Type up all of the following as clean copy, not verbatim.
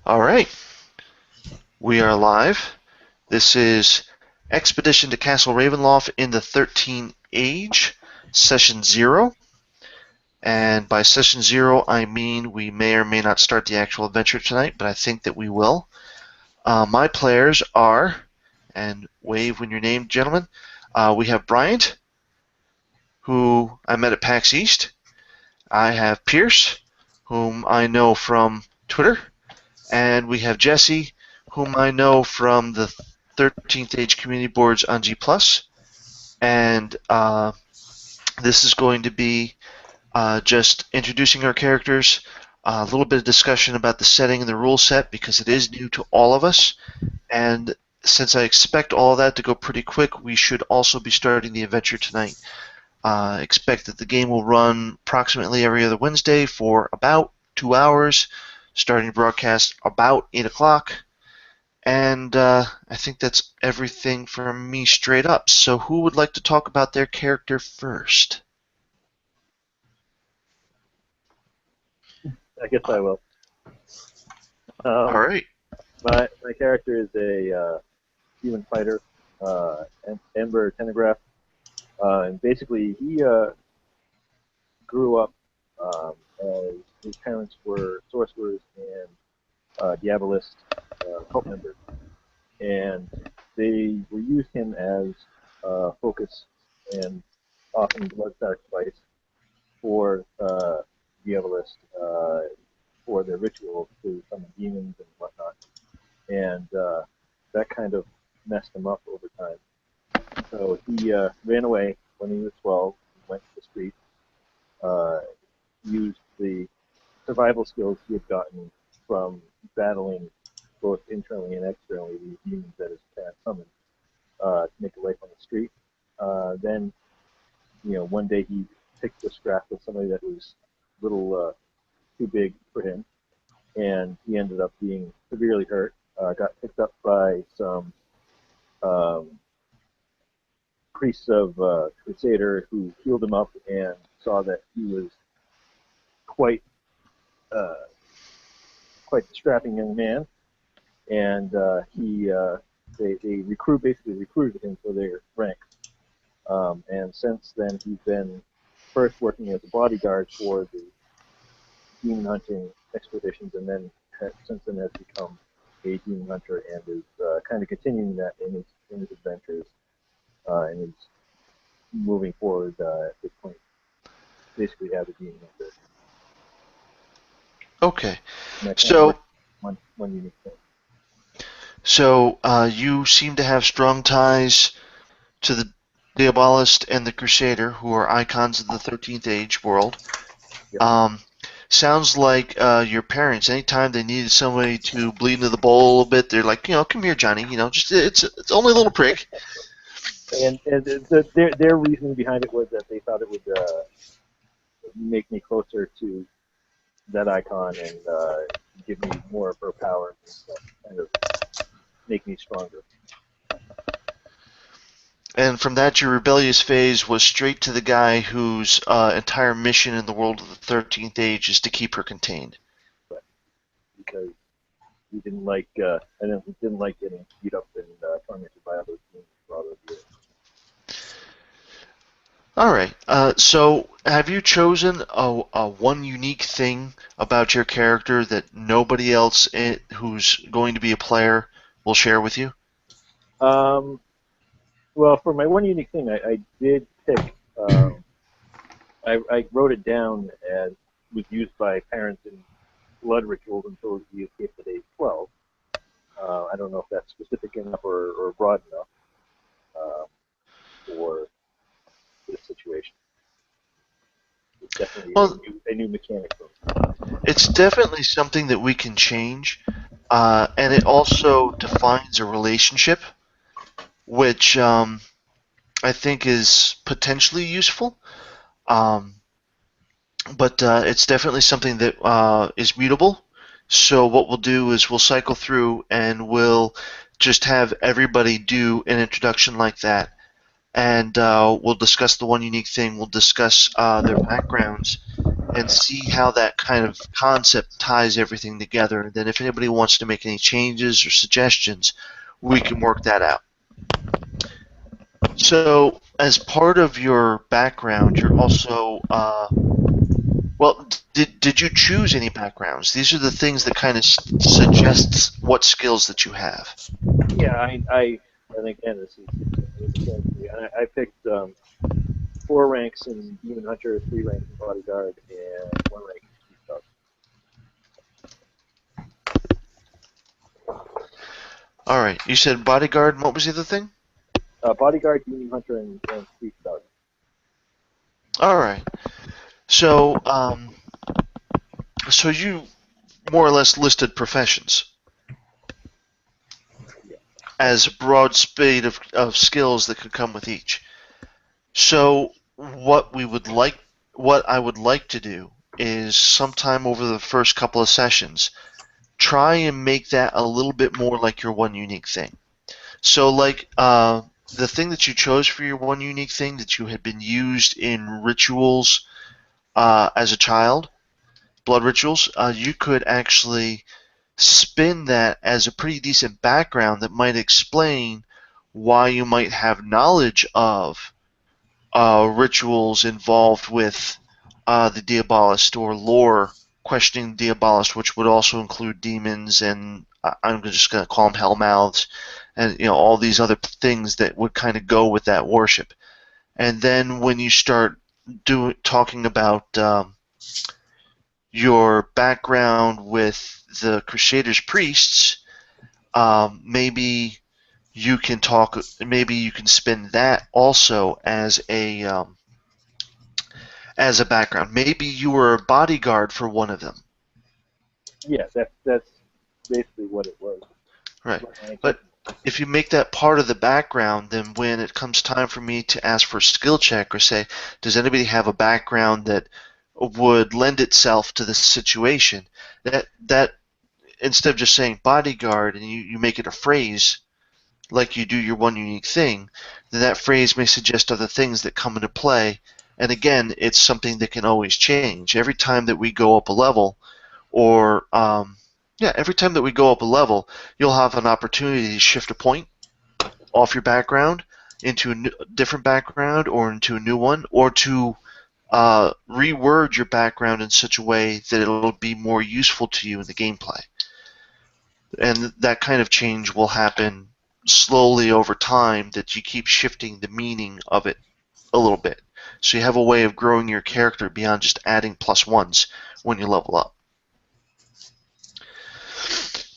All right, we are live. This is Expedition to Castle Ravenloft in the 13th Age, Session 0. And by Session 0, I mean we may or may not start the actual adventure tonight, but I think that we will. My players are, and wave when you're named, gentlemen, we have Bryant, who I met at PAX East. I have Pierce, whom I know from Twitter. And we have Jesse, whom I know from the 13th Age community boards on G+. And this is going to be just introducing our characters, a little bit of discussion about the setting and the rule set because it is new to all of us. And since I expect all of that to go pretty quick, we should also be starting the adventure tonight. Expect that the game will run approximately every other Wednesday for about 2 hours, starting broadcast about 8 o'clock. And I think that's everything from me straight up. So who would like to talk about their character first? I guess I will. All right. My character is a human fighter, Ember Telegraph, and basically he grew up as his parents were sorcerers and diabolists, cult members, and they were used him as focus and often blood sacrifice for diabolists for their rituals to summon demons and whatnot. And that kind of messed him up over time. So he ran away when he was 12, went to the streets, used the survival skills he had gotten from battling both internally and externally these demons that his parents summoned to make a life on the street. Then, one day he picked a scrap with somebody that was a little too big for him, and he ended up being severely hurt. Got picked up by some priests of Crusader who healed him up and saw that he was quite quite the strapping young man, and they basically recruited him for their ranks. And since then, he's been first working as a bodyguard for the demon hunting expeditions, and then since then has become a demon hunter and is kind of continuing that in his adventures, and is moving forward at this point, basically as a demon hunter. Okay. So one unique thing. So you seem to have strong ties to the Diabolist and the Crusader, who are icons of the 13th Age world. Yep. Sounds like your parents, anytime they needed somebody to bleed into the bowl a little bit, they're like, come here, Johnny, just it's only a little prick. And their reasoning behind it was that they thought it would make me closer to that icon and give me more of her power and kind of make me stronger. And from that, your rebellious phase was straight to the guy whose entire mission in the world of the 13th Age is to keep her contained. But because he didn't like, I didn't like getting beat up and tormented by other demons for all those years. All right. So, have you chosen a one unique thing about your character that nobody else who's going to be a player will share with you? Well, for my one unique thing, I did pick. I wrote it down as was used by parents in blood rituals until he escaped at age 12. I don't know if that's specific enough or broad enough for this situation. It's definitely a new mechanic for me. It's definitely something that we can change, and it also defines a relationship, which I think is potentially useful. But it's definitely something that is mutable. So what we'll do is we'll cycle through and we'll just have everybody do an introduction like that. And we'll discuss the one unique thing. We'll discuss their backgrounds. and see how that kind of concept ties everything together. And then if anybody wants to make any changes or suggestions, we can work that out. So, as part of your background, you're also well. Did you choose any backgrounds? These are the things that kind of suggests what skills that you have. Yeah, and again, this is I picked 4 ranks in Demon Hunter, 3 ranks in Bodyguard, and 1 rank in Street Dog. All right. You said bodyguard. And what was the other thing? Bodyguard, Demon Hunter, and Street Dog. All right. So, so you more or less listed professions Yeah. as a broad spade of skills that could come with each. So, what I would like to do is sometime over the first couple of sessions, try and make that a little bit more like your one unique thing. So, like the thing that you chose for your one unique thing that you had been used in rituals as a child, blood rituals, you could actually spin that as a pretty decent background that might explain why you might have knowledge of rituals involved with the Diabolist or lore questioning Diabolist, which would also include demons and I'm just going to call them Hellmouths, and all these other things that would kind of go with that worship. And then when you start talking about your background with the Crusaders priests, maybe you can talk. Maybe you can spin that also as a background. Maybe you were a bodyguard for one of them. Yeah, that's basically what it was. Right. But if you make that part of the background, then when it comes time for me to ask for a skill check or say, does anybody have a background that would lend itself to this situation, that instead of just saying bodyguard and you make it a phrase like you do your one unique thing, then that phrase may suggest other things that come into play. And again, it's something that can always change. Every time that we go up a level, or every time that we go up a level, you'll have an opportunity to shift a point off your background into a different background or into a new one, or to reword your background in such a way that it'll be more useful to you in the gameplay. And that kind of change will happen slowly over time, that you keep shifting the meaning of it a little bit. So you have a way of growing your character beyond just adding +1s when you level up.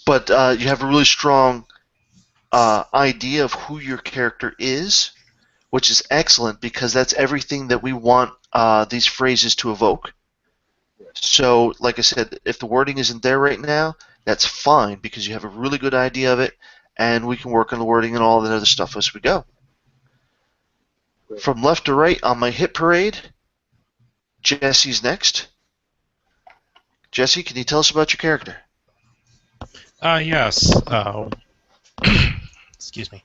But you have a really strong idea of who your character is, which is excellent because that's everything that we want these phrases to evoke. So, like I said, if the wording isn't there right now, that's fine because you have a really good idea of it, and we can work on the wording and all that other stuff as we go. Great. From left to right on my hit parade, Jesse's next. Jesse, can you tell us about your character? Yes. Excuse me.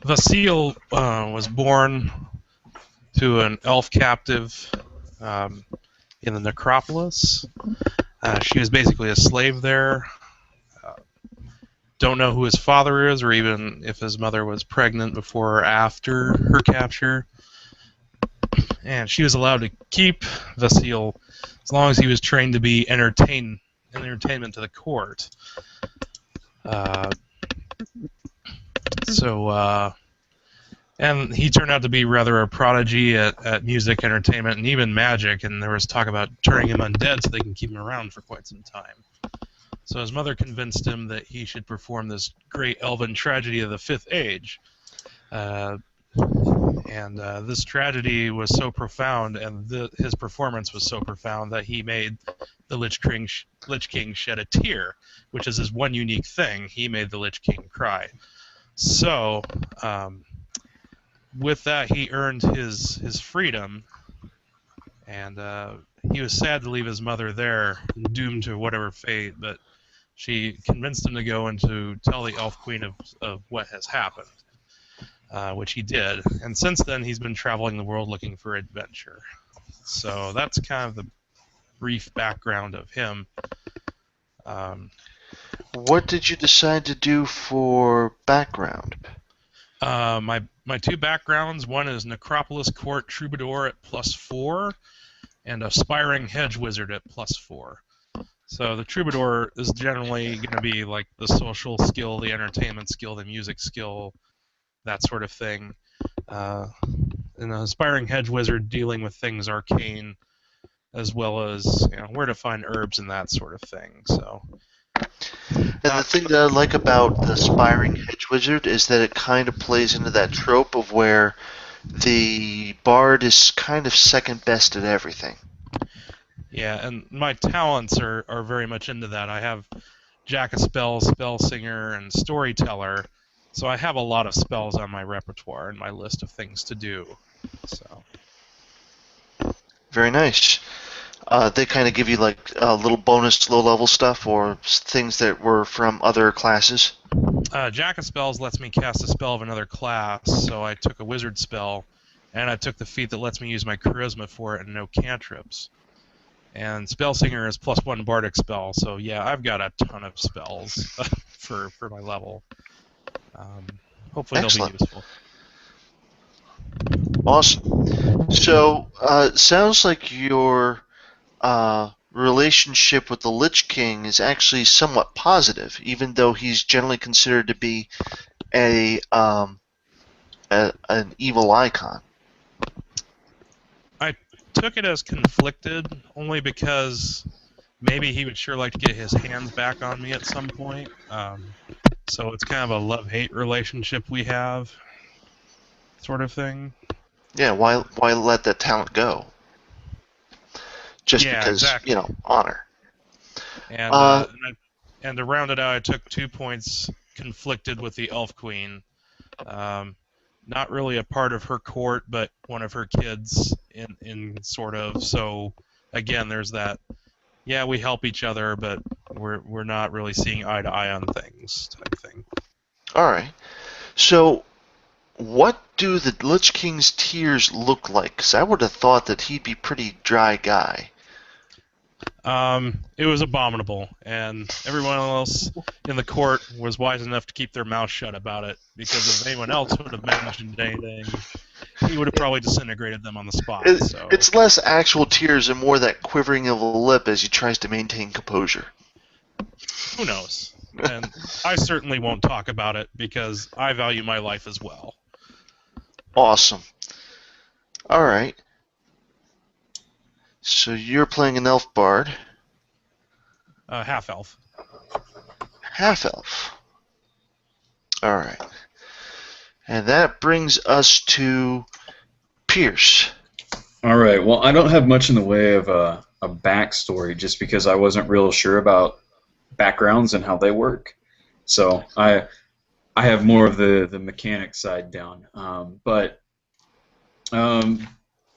Vasile was born to an elf captive in the necropolis. She was basically a slave there. Don't know who his father is, or even if his mother was pregnant before or after her capture. And she was allowed to keep Vasile as long as he was trained to be entertainment to the court. And he turned out to be rather a prodigy at music, entertainment, and even magic, and there was talk about turning him undead so they can keep him around for quite some time. So his mother convinced him that he should perform this great elven tragedy of the Fifth Age. This tragedy was so profound, and his performance was so profound that he made the Lich King shed a tear, which is his one unique thing. He made the Lich King cry. So, with that, he earned his freedom, and he was sad to leave his mother there, doomed to whatever fate, but she convinced him to go and to tell the Elf Queen of what has happened. which he did. And since then, he's been traveling the world looking for adventure. So that's kind of the brief background of him. What did you decide to do for background? My two backgrounds, one is Necropolis Court Troubadour at +4, and Aspiring Hedge Wizard at +4. So the Troubadour is generally going to be like the social skill, the entertainment skill, the music skill, that sort of thing. And the Aspiring Hedge Wizard dealing with things arcane, as well as where to find herbs and that sort of thing. So. And the thing that I like about the Aspiring Hedge Wizard is that it kind of plays into that trope of where the bard is kind of second best at everything. Yeah, and my talents are very much into that. I have Jack of Spells, Spell Singer, and Storyteller, so I have a lot of spells on my repertoire and my list of things to do. So. Very nice. They kind of give you like little bonus low-level stuff or things that were from other classes. Jack of Spells lets me cast a spell of another class, so I took a wizard spell, and I took the feat that lets me use my charisma for it and no cantrips. And Spell Singer is +1 bardic spell, so yeah, I've got a ton of spells for my level. Hopefully Excellent. They'll be useful. Awesome. So, sounds like your relationship with the Lich King is actually somewhat positive, even though he's generally considered to be an evil icon. I took it as conflicted, only because maybe he would sure like to get his hands back on me at some point. So it's kind of a love-hate relationship we have, sort of thing. Yeah, why let that talent go? Just because, exactly. Honor. And to round it out, I took 2 points conflicted with the Elf Queen. Not really a part of her court, but one of her kids in sort of. So again, there's that. Yeah, we help each other, but we're not really seeing eye to eye on things type thing. All right. So, what do the Lich King's tears look like? Because I would have thought that he'd be a pretty dry guy. It was abominable, and everyone else in the court was wise enough to keep their mouth shut about it, because if anyone else would have mentioned anything, he would have probably disintegrated them on the spot. It's less actual tears and more that quivering of the lip as he tries to maintain composure. Who knows? And I certainly won't talk about it, because I value my life as well. Awesome. All right. So you're playing an elf bard. Half elf. Half elf. All right. And that brings us to Pierce. All right. Well, I don't have much in the way of a backstory, just because I wasn't real sure about backgrounds and how they work. So I have more of the mechanic side down.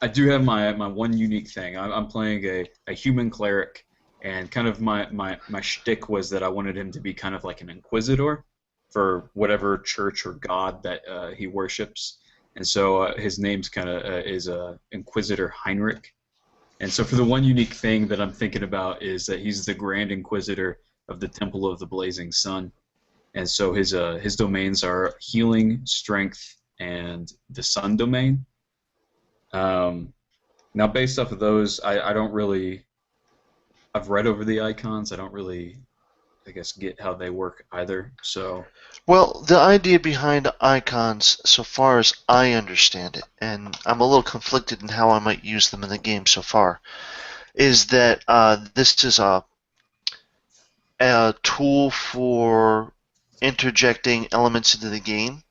I do have my one unique thing. I'm playing a human cleric, and kind of my shtick was that I wanted him to be kind of like an inquisitor for whatever church or god that he worships. And so his name's kind of is Inquisitor Heinrich. And so for the one unique thing that I'm thinking about is that he's the Grand Inquisitor of the Temple of the Blazing Sun. And so his domains are healing, strength, and the Sun domain. Now, based off of those, I don't really. I've read over the icons. I don't really, I guess, get how they work either. So. Well, the idea behind icons, so far as I understand it, and I'm a little conflicted in how I might use them in the game so far, is that this is a tool for interjecting elements into the game,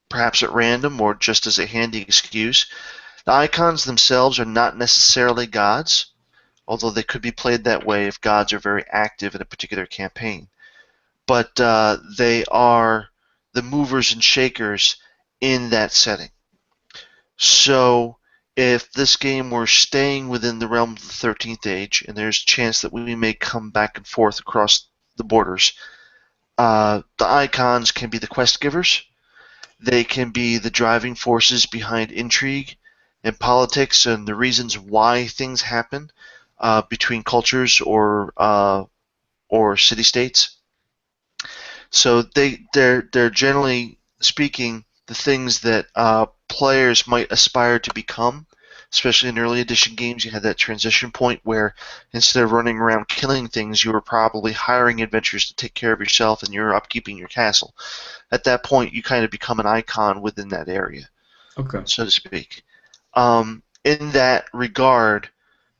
perhaps at random or just as a handy excuse. The icons themselves are not necessarily gods, although they could be played that way if gods are very active in a particular campaign. But they are the movers and shakers in that setting. So if this game were staying within the realm of the 13th Age, and there's a chance that we may come back and forth across the borders, the icons can be the quest givers. They can be the driving forces behind intrigue and politics and the reasons why things happen between cultures or city states. So they're generally speaking the things that players might aspire to become. Especially in early edition games, you had that transition point where instead of running around killing things, you were probably hiring adventurers to take care of yourself and you're upkeeping your castle. At that point, you kind of become an icon within that area, Okay. so to speak. In that regard,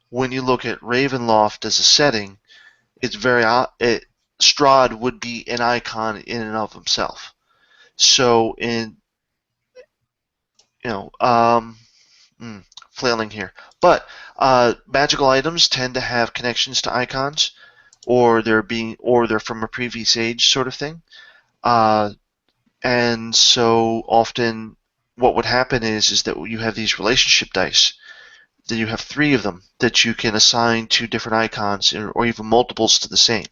when you look at Ravenloft as a setting, it's very Strahd would be an icon in and of himself. So in you know flailing here, but magical items tend to have connections to icons, or they're from a previous age sort of thing. And so often, what would happen is that you have these relationship dice. That you have 3 of them that you can assign to different icons, or even multiples to the same.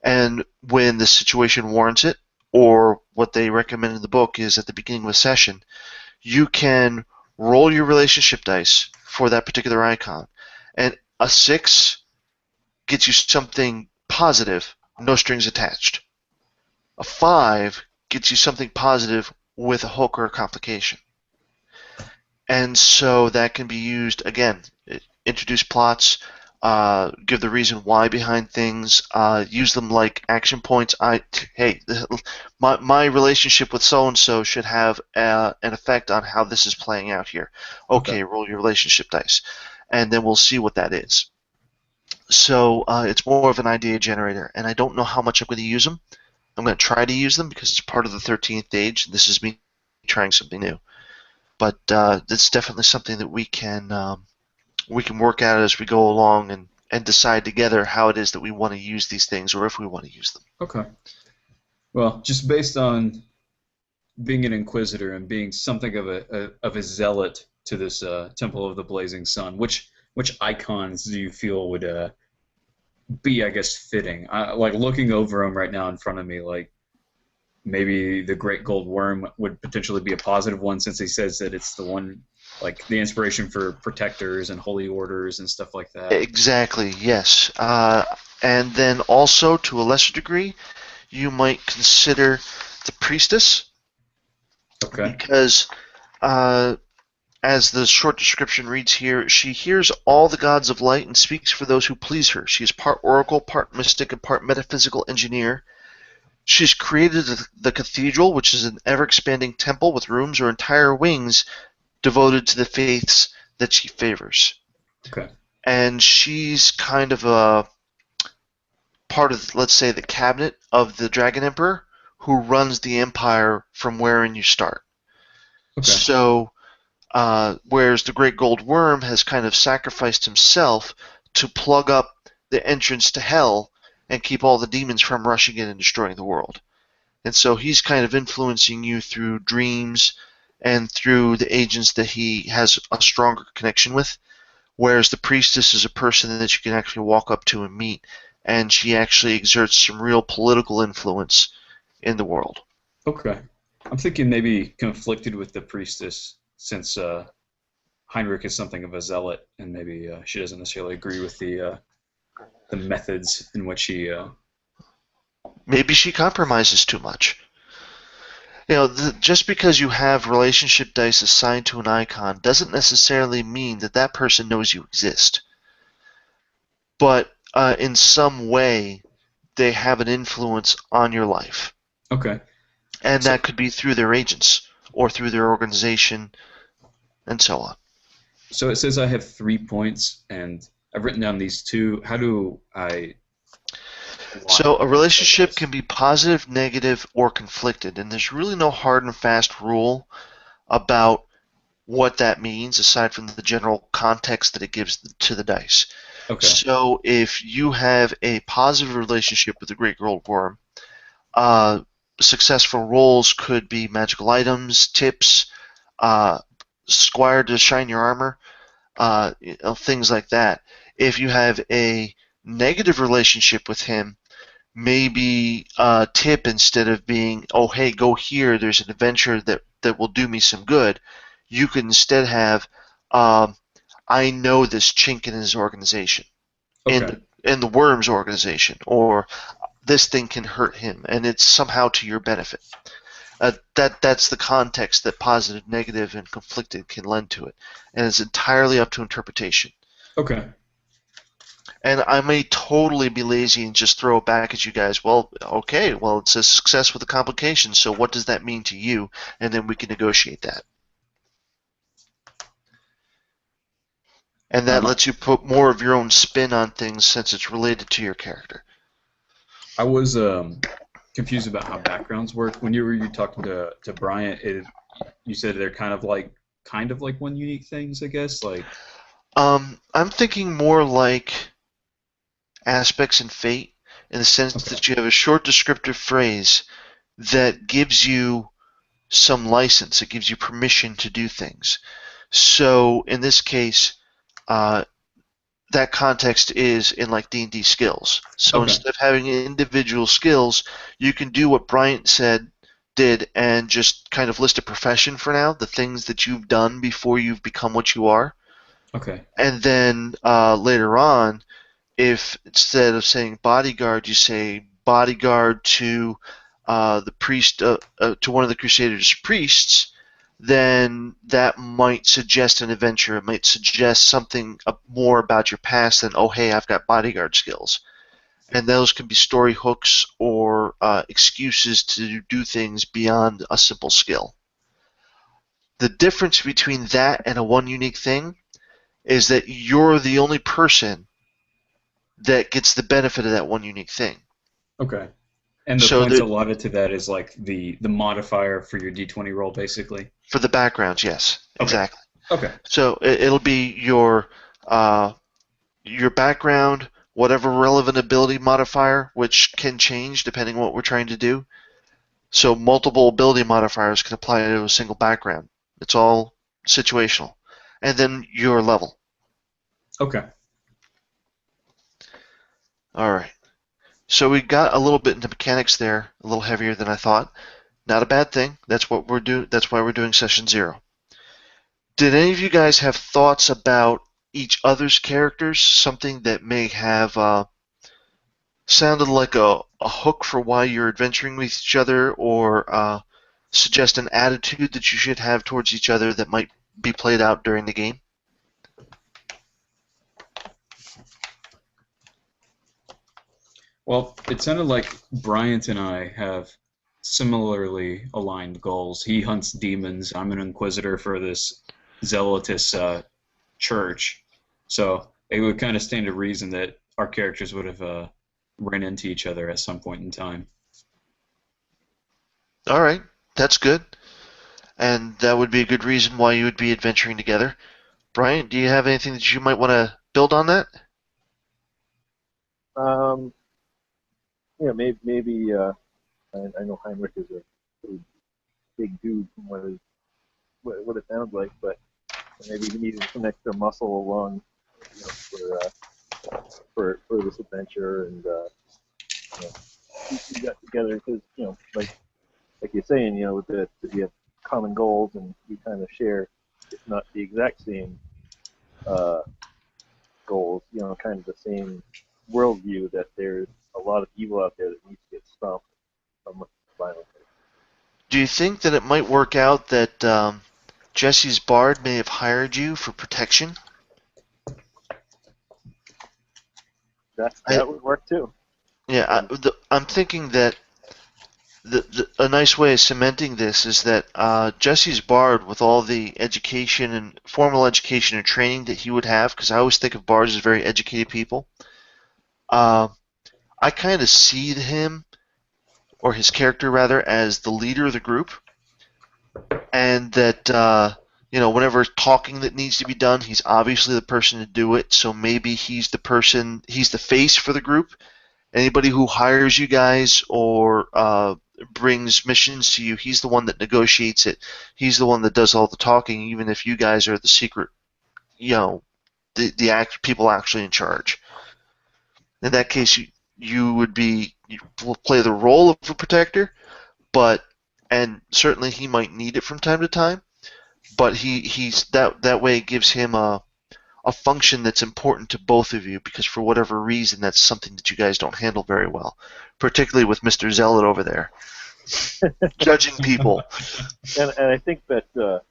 And when the situation warrants it, or what they recommend in the book is at the beginning of a session, you can roll your relationship dice for that particular icon. And a 6 gets you something positive, no strings attached. A 5 gets you something positive with a hook or a complication. And so that can be used, again, introduce plots, give the reason why behind things, use them like action points. Hey, my relationship with so-and-so should have an effect on how this is playing out here. Okay, roll your relationship dice. And then we'll see what that is. So it's more of an idea generator, and I don't know how much I'm going to use them. I'm going to try to use them because it's part of the 13th age. This is me trying something new. But it's definitely something that we can work out as we go along and decide together how it is that we want to use these things, or if we want to use them. Okay. Well, just based on being an inquisitor and being something of a zealot to this Temple of the Blazing Sun, which icons do you feel would be, I guess, fitting? Like looking over them right now in front of me, like maybe the Great Gold Worm would potentially be a positive one, since he says that it's the one, like the inspiration for protectors and holy orders and stuff like that. Exactly, yes. And then also, to a lesser degree, you might consider the priestess. Okay. Because, as the short description reads here, she hears all the gods of light and speaks for those who please her. She is part oracle, part mystic, and part metaphysical engineer. She's created the cathedral, which is an ever-expanding temple with rooms or entire wings devoted to the faiths that she favors. Okay. And she's kind of a part of, let's say, the cabinet of the Dragon Emperor, who runs the empire from wherein you start. Okay. So, whereas the Great Gold Worm has kind of sacrificed himself to plug up the entrance to hell and keep all the demons from rushing in and destroying the world. And so he's kind of influencing you through dreams and through the agents that he has a stronger connection with, whereas the priestess is a person that you can actually walk up to and meet, and she actually exerts some real political influence in the world. Okay. I'm thinking maybe conflicted with the priestess, since Heinrich is something of a zealot, and maybe she doesn't necessarily agree with the methods in which he. Maybe she compromises too much. You know, just because you have relationship dice assigned to an icon doesn't necessarily mean that that person knows you exist. But in some way, they have an influence on your life. Okay. And that could be through their agents or through their organization and so on. So it says I have 3 points, and I've written down these 2. How do I... So a relationship can be positive, negative, or conflicted, and there's really no hard and fast rule about what that means aside from the general context that it gives to the dice. Okay. So if you have a positive relationship with the Great Gold Worm, successful rolls could be magical items, tips, squire to shine your armor, things like that. If you have a negative relationship with him, maybe a tip instead of being, oh, hey, go here, there's an adventure that will do me some good. You could instead have, I know this chink in his organization, Okay. in the worm's organization, or this thing can hurt him, and it's somehow to your benefit. That's the context that positive, negative, and conflicted can lend to it, and it's entirely up to interpretation. Okay. And I may totally be lazy and just throw it back at you guys. Well, okay, well, it's a success with a complication, so what does that mean to you? And then we can negotiate that. And that Um, lets you put more of your own spin on things since it's related to your character. I was confused about how backgrounds work. When you were talking to Bryant, you said they're kind of like one unique things, I guess. Like, I'm thinking more like aspects in Fate, in the sense okay, that you have a short descriptive phrase that gives you some license, it gives you permission to do things. So in this case, uh, that context is in like D&D skills. So okay, instead of having individual skills, you can do what Bryant did and just kind of list a profession for now, the things that you've done before you've become what you are. okay, And then later on, if instead of saying bodyguard, you say bodyguard to the priest, to one of the Crusaders' priests, then that might suggest an adventure. It might suggest something more about your past than, oh, hey, I've got bodyguard skills. And those can be story hooks or excuses to do things beyond a simple skill. The difference between that and a one unique thing is that you're the only person that gets the benefit of that one unique thing. okay. And the So points that allotted to that is like the modifier for your D20 roll, basically. for the backgrounds, yes, Okay, exactly. okay, So it'll be your background, whatever relevant ability modifier, which can change depending on what we're trying to do. So multiple ability modifiers can apply to a single background. It's all situational. And then your level. okay. All right. So we got a little bit into mechanics there, a little heavier than I thought. Not a bad thing. That's what we're doing. That's why we're doing session 0. Did any of you guys have thoughts about each other's characters? Something that may have sounded like a hook for why you're adventuring with each other, or suggest an attitude that you should have towards each other that might be played out during the game? Well, it sounded like Bryant and I have similarly aligned goals. He hunts demons. I'm an inquisitor for this zealotous church. So it would kind of stand to reason that our characters would have ran into each other at some point in time. All right, that's good. And that would be a good reason why you would be adventuring together. Brian, do you have anything that you might want to build on that? Yeah, maybe I know Heinrich is a pretty big dude from what it sounds like, but maybe he needed some extra muscle along, for this adventure, and we got together because like you're saying, that we have common goals and we kind of share, if not the exact same goals, kind of the same worldview, that there's a lot of evil out there that needs to get stopped from violence. Do you think that it might work out that Jesse's Bard may have hired you for protection? That would work too. Yeah, I'm thinking that a nice way of cementing this is that Jesse's Bard, with all the education and formal education and training that he would have, because I always think of bards as very educated people, I kind of see him, or his character rather, as the leader of the group, and that whenever talking that needs to be done, he's obviously the person to do it. So maybe he's the face for the group. Anybody who hires you guys or brings missions to you, he's the one that negotiates it. He's the one that does all the talking, even if you guys are the secret, the people actually in charge. In that case, you will play the role of a protector, and certainly he might need it from time to time. But he's that way it gives him a function that's important to both of you because for whatever reason that's something that you guys don't handle very well, particularly with Mr. Zealot over there, judging people. And I think that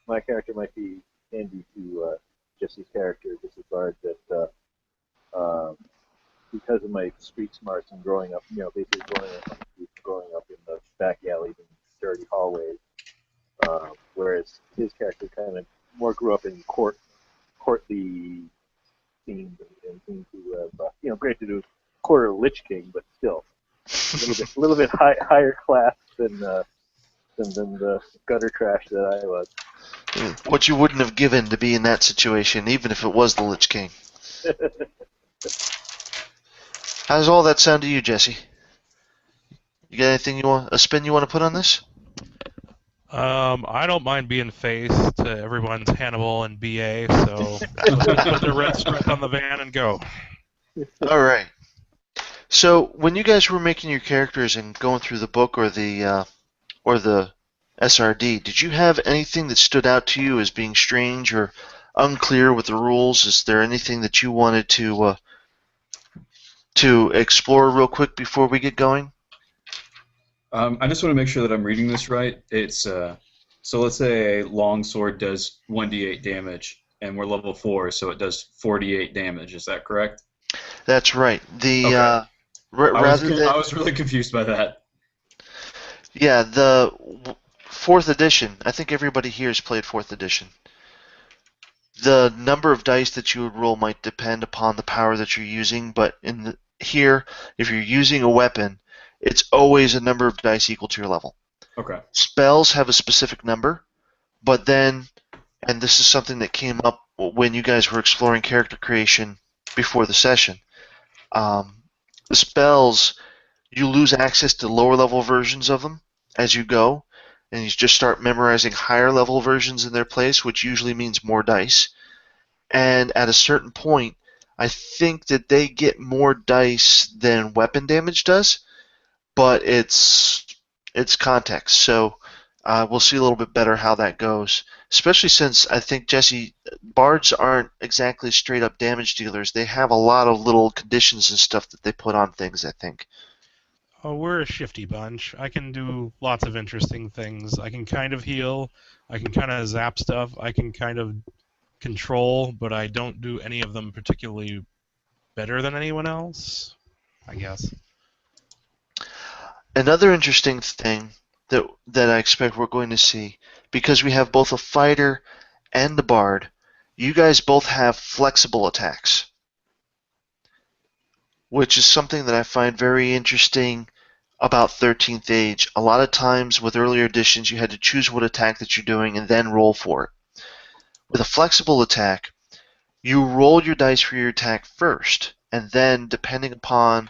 my character might be handy to Jesse's character, Jesse's Bard, that because of my street smarts and growing up, basically growing up in the back alleys and dirty hallways, whereas his character kind of more grew up in courtly scenes and things who have, granted it was quarter Lich King, but still a little bit higher class than the gutter trash that I was. What you wouldn't have given to be in that situation, even if it was the Lich King. How does all that sound to you, Jesse? You got anything a spin you want to put on this? I don't mind being face to everyone's Hannibal and BA, so put the red stripe on the van and go. All right. So when you guys were making your characters and going through the book or the SRD, did you have anything that stood out to you as being strange or unclear with the rules? Is there anything that you wanted to explore real quick before we get going? I just want to make sure that I'm reading this right. It's so let's say a longsword does 1d8 damage, and we're level 4, so it does 48 damage. Is that correct? That's right. Okay. I was really confused by that. Yeah, the 4th edition. I think everybody here has played 4th edition. The number of dice that you would roll might depend upon the power that you're using, but here, if you're using a weapon, it's always a number of dice equal to your level. Okay. Spells have a specific number, but then, and this is something that came up when you guys were exploring character creation before the session, the spells, you lose access to lower level versions of them as you go, and you just start memorizing higher level versions in their place, which usually means more dice. And at a certain point, I think that they get more dice than weapon damage does, but it's context. So we'll see a little bit better how that goes, especially since I think, Jesse, bards aren't exactly straight up damage dealers. They have a lot of little conditions and stuff that they put on things, I think. Oh, we're a shifty bunch. I can do lots of interesting things. I can kind of heal. I can kind of zap stuff. I can kind of control, but I don't do any of them particularly better than anyone else, I guess. Another interesting thing that I expect we're going to see, because we have both a fighter and a bard, you guys both have flexible attacks, which is something that I find very interesting about 13th Age. A lot of times with earlier editions, you had to choose what attack that you're doing and then roll for it. With a flexible attack, you roll your dice for your attack first, and then depending upon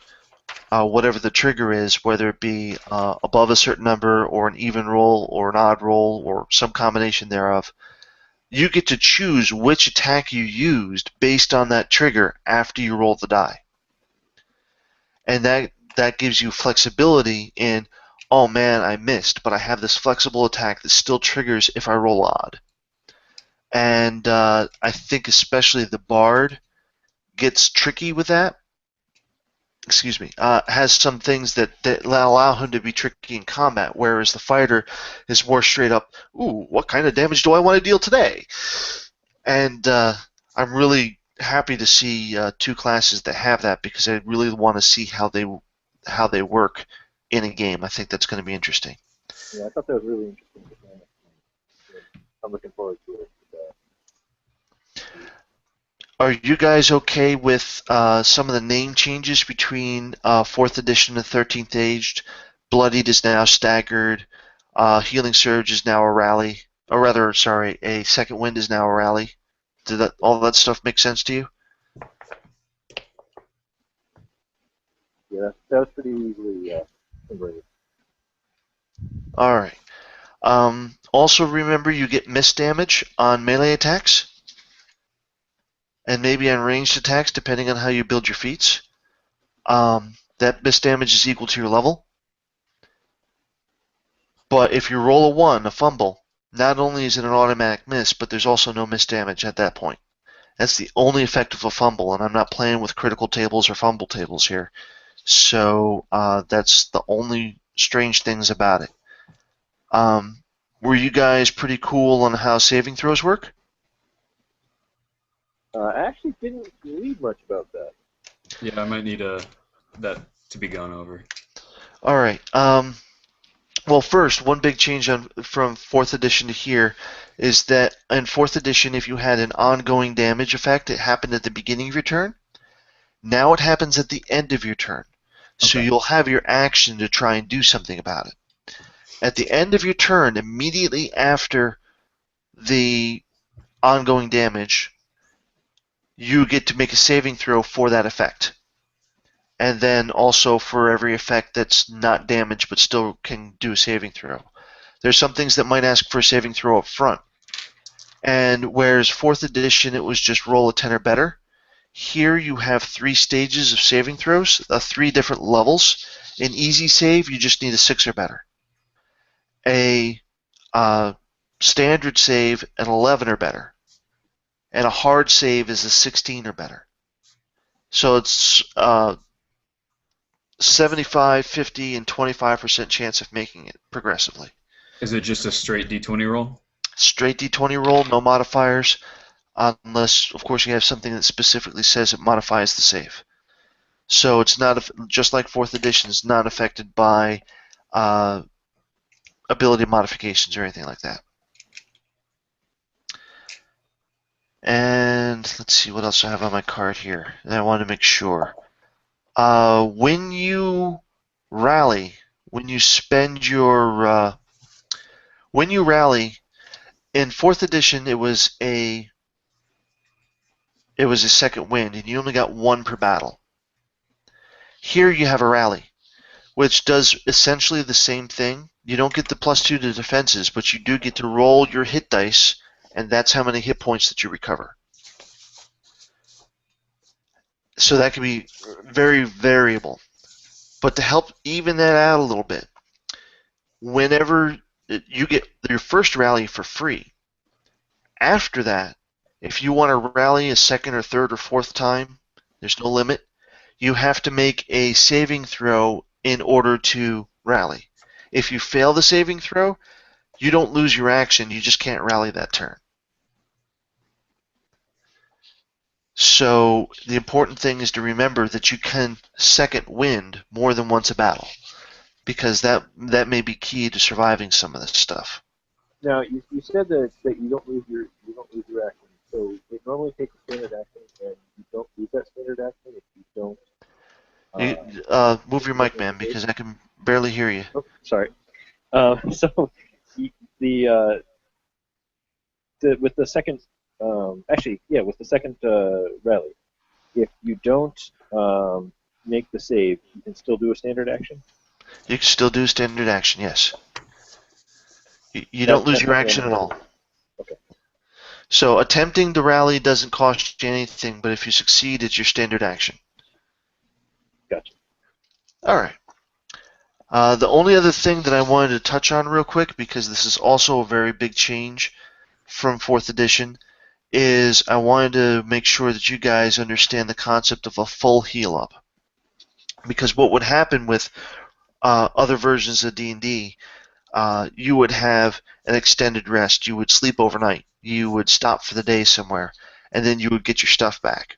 whatever the trigger is, whether it be above a certain number or an even roll or an odd roll or some combination thereof, you get to choose which attack you used based on that trigger after you roll the die. And that gives you flexibility in, oh man, I missed, but I have this flexible attack that still triggers if I roll odd. And I think especially the bard gets tricky with that. Has some things that allow him to be tricky in combat, whereas the fighter is more straight up, ooh, what kind of damage do I want to deal today? And I'm really happy to see two classes that have that, because I really want to see how they work in a game. I think that's going to be interesting. Yeah, I thought that was really interesting. I'm looking forward to it. Are you guys okay with some of the name changes between 4th edition and 13th Age? Bloodied is now Staggered. Healing Surge is now a Rally. Or rather, sorry, a Second Wind is now a Rally. Did all that stuff make sense to you? Yeah, that was pretty easily converted. All right. Also, remember you get miss damage on melee attacks, and maybe on ranged attacks, depending on how you build your feats. that miss damage is equal to your level. But if you roll a 1, a fumble, not only is it an automatic miss, but there's also no miss damage at that point. That's the only effect of a fumble, and I'm not playing with critical tables or fumble tables here. So that's the only strange things about it. Were you guys pretty cool on how saving throws work? I actually didn't read much about that. Yeah, I might need that to be gone over. All right. Well, first, one big change from 4th edition to here is that in 4th edition, if you had an ongoing damage effect, it happened at the beginning of your turn. Now it happens at the end of your turn. So Okay. you'll have your action to try and do something about it. At the end of your turn, immediately after the ongoing damage, you get to make a saving throw for that effect. And then also for every effect that's not damaged but still can do a saving throw. There's some things that might ask for a saving throw up front. And whereas 4th edition it was just roll a 10 or better, here you have 3 stages of saving throws, 3 different levels. An easy save, you just need a 6 or better. A standard save, an 11 or better. And a hard save is a 16 or better. So it's 75, 50, and 25% chance of making it progressively. Is it just a straight D20 roll? Straight D20 roll, no modifiers, unless, of course, you have something that specifically says it modifies the save. So it's not, just like 4th edition, it's not affected by ability modifications or anything like that. And let's see what else I have on my card here. And I want to make sure. When you rally, when you spend your, when you rally, in 4th edition it was a second wind, and you only got 1 per battle. Here you have a rally, which does essentially the same thing. You don't get the +2 to defenses, but you do get to roll your hit dice, and that's how many hit points that you recover. So that can be very variable. But to help even that out a little bit, whenever you get your first rally for free, after that, if you want to rally a second or third or fourth time, there's no limit, you have to make a saving throw in order to rally. If you fail the saving throw, you don't lose your action, you just can't rally that turn. So the important thing is to remember that you can second wind more than once a battle, because that may be key to surviving some of this stuff. Now you said that you don't lose your action. So it normally takes a standard action, and you don't lose that standard action if you don't. Move your mic, man, because I can barely hear you. Oh, sorry. So the with the second with the second rally, if you don't make the save, you can still do a standard action. You can still do standard action, yes. You don't lose your action at all. Okay. So attempting to rally doesn't cost you anything, but if you succeed, it's your standard action. Gotcha. All right. The only other thing that I wanted to touch on real quick, because this is also a very big change from 4th edition, is I wanted to make sure that you guys understand the concept of a full heal up. Because what would happen with other versions of D&D, you would have an extended rest. You would sleep overnight. You would stop for the day somewhere, and then you would get your stuff back.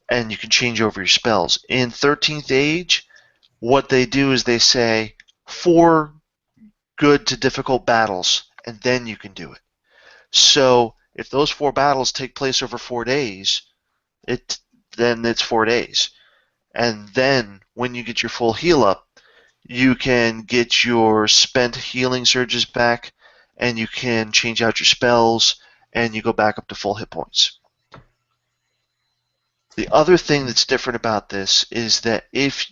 And you can change over your spells. In 13th Age, what they do is they say 4 good to difficult battles, and then you can do it. So if those 4 battles take place over 4 days, then it's 4 days. And then when you get your full heal up, you can get your spent healing surges back, and you can change out your spells, and you go back up to full hit points. The other thing that's different about this is that if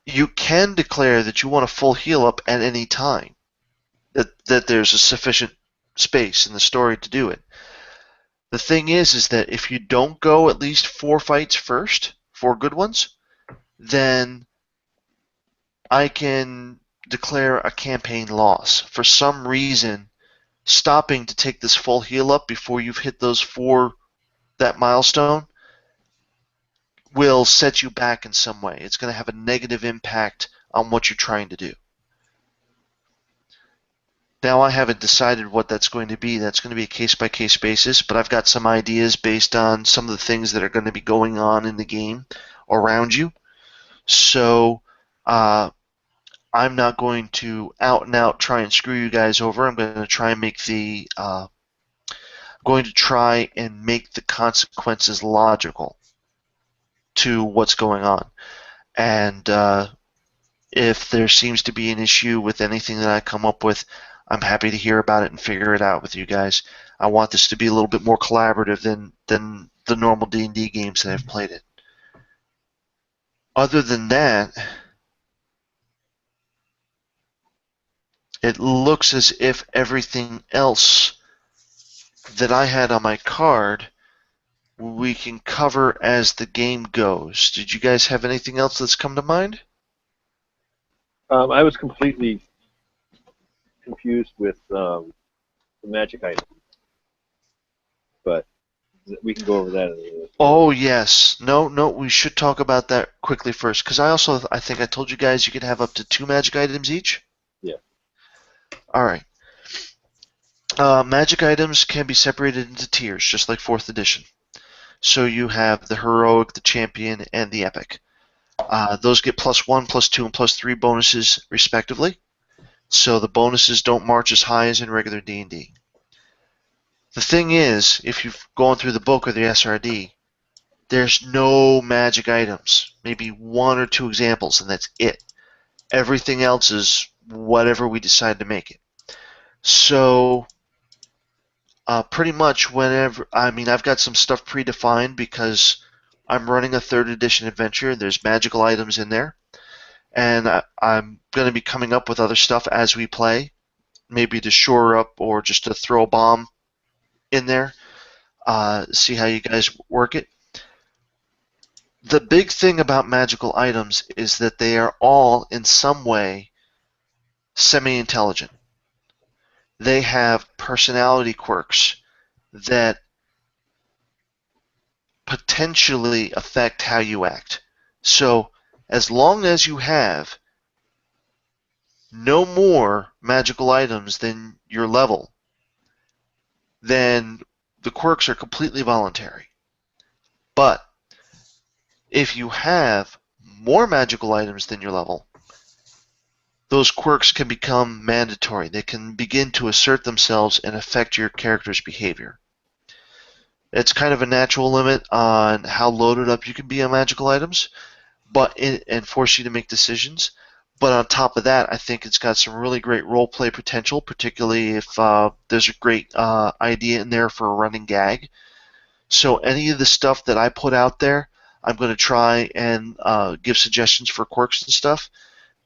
you can declare that you want a full heal up at any time, that there's a sufficient space in the story to do it. The thing is that if you don't go at least 4 fights first, 4 good ones, then I can declare a campaign loss. For some reason, stopping to take this full heal up before you've hit that milestone will set you back in some way. It's going to have a negative impact on what you're trying to do. Now I haven't decided what that's going to be. That's going to be a case-by-case basis, but I've got some ideas based on some of the things that are going to be going on in the game around you. So I'm not going to out and out try and screw you guys over. I'm going to try and make the consequences logical to what's going on. And if there seems to be an issue with anything that I come up with, I'm happy to hear about it and figure it out with you guys. I want this to be a little bit more collaborative than the normal D&D games that I've played it. Other than that, it looks as if everything else that I had on my card we can cover as the game goes. Did you guys have anything else that's come to mind? I was completely confused with the magic item, but we can go over that in a minute. Oh yes, no, we should talk about that quickly first, because I think I told you guys you could have up to 2 magic items each. Yeah. All right. Magic items can be separated into tiers, just like 4th edition. So you have the heroic, the champion, and the epic. Those get +1, +2, and +3 bonuses respectively. So the bonuses don't march as high as in regular D&D. The thing is, if you've gone through the book or the SRD, there's no magic items. Maybe 1 or 2 examples, and that's it. Everything else is whatever we decide to make it. So pretty much I've got some stuff predefined because I'm running a 3rd edition adventure. There's magical items in there. And I'm going to be coming up with other stuff as we play, maybe to shore up or just to throw a bomb in there, see how you guys work it. The big thing about magical items is that they are all in some way semi-intelligent. They have personality quirks that potentially affect how you act. So as long as you have no more magical items than your level, then the quirks are completely voluntary. But if you have more magical items than your level, those quirks can become mandatory. They can begin to assert themselves and affect your character's behavior. It's kind of a natural limit on how loaded up you can be on magical items, and force you to make decisions. But on top of that, I think it's got some really great role-play potential, particularly if there's a great idea in there for a running gag. So any of the stuff that I put out there, I'm going to try and give suggestions for quirks and stuff.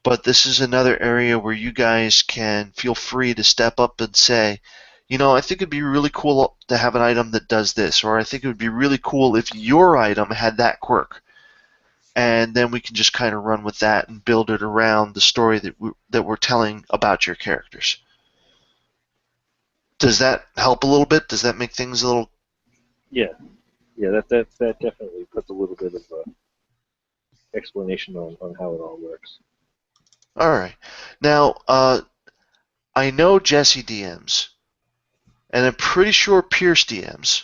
But this is another area where you guys can feel free to step up and say, I think it'd be really cool to have an item that does this, or I think it would be really cool if your item had that quirk. And then we can just kind of run with that and build it around the story that we're telling about your characters. Does that help a little bit? Does that make things a little... Yeah, that definitely puts a little bit of explanation on how it all works. All right. Now, I know Jesse DMs, and I'm pretty sure Pierce DMs.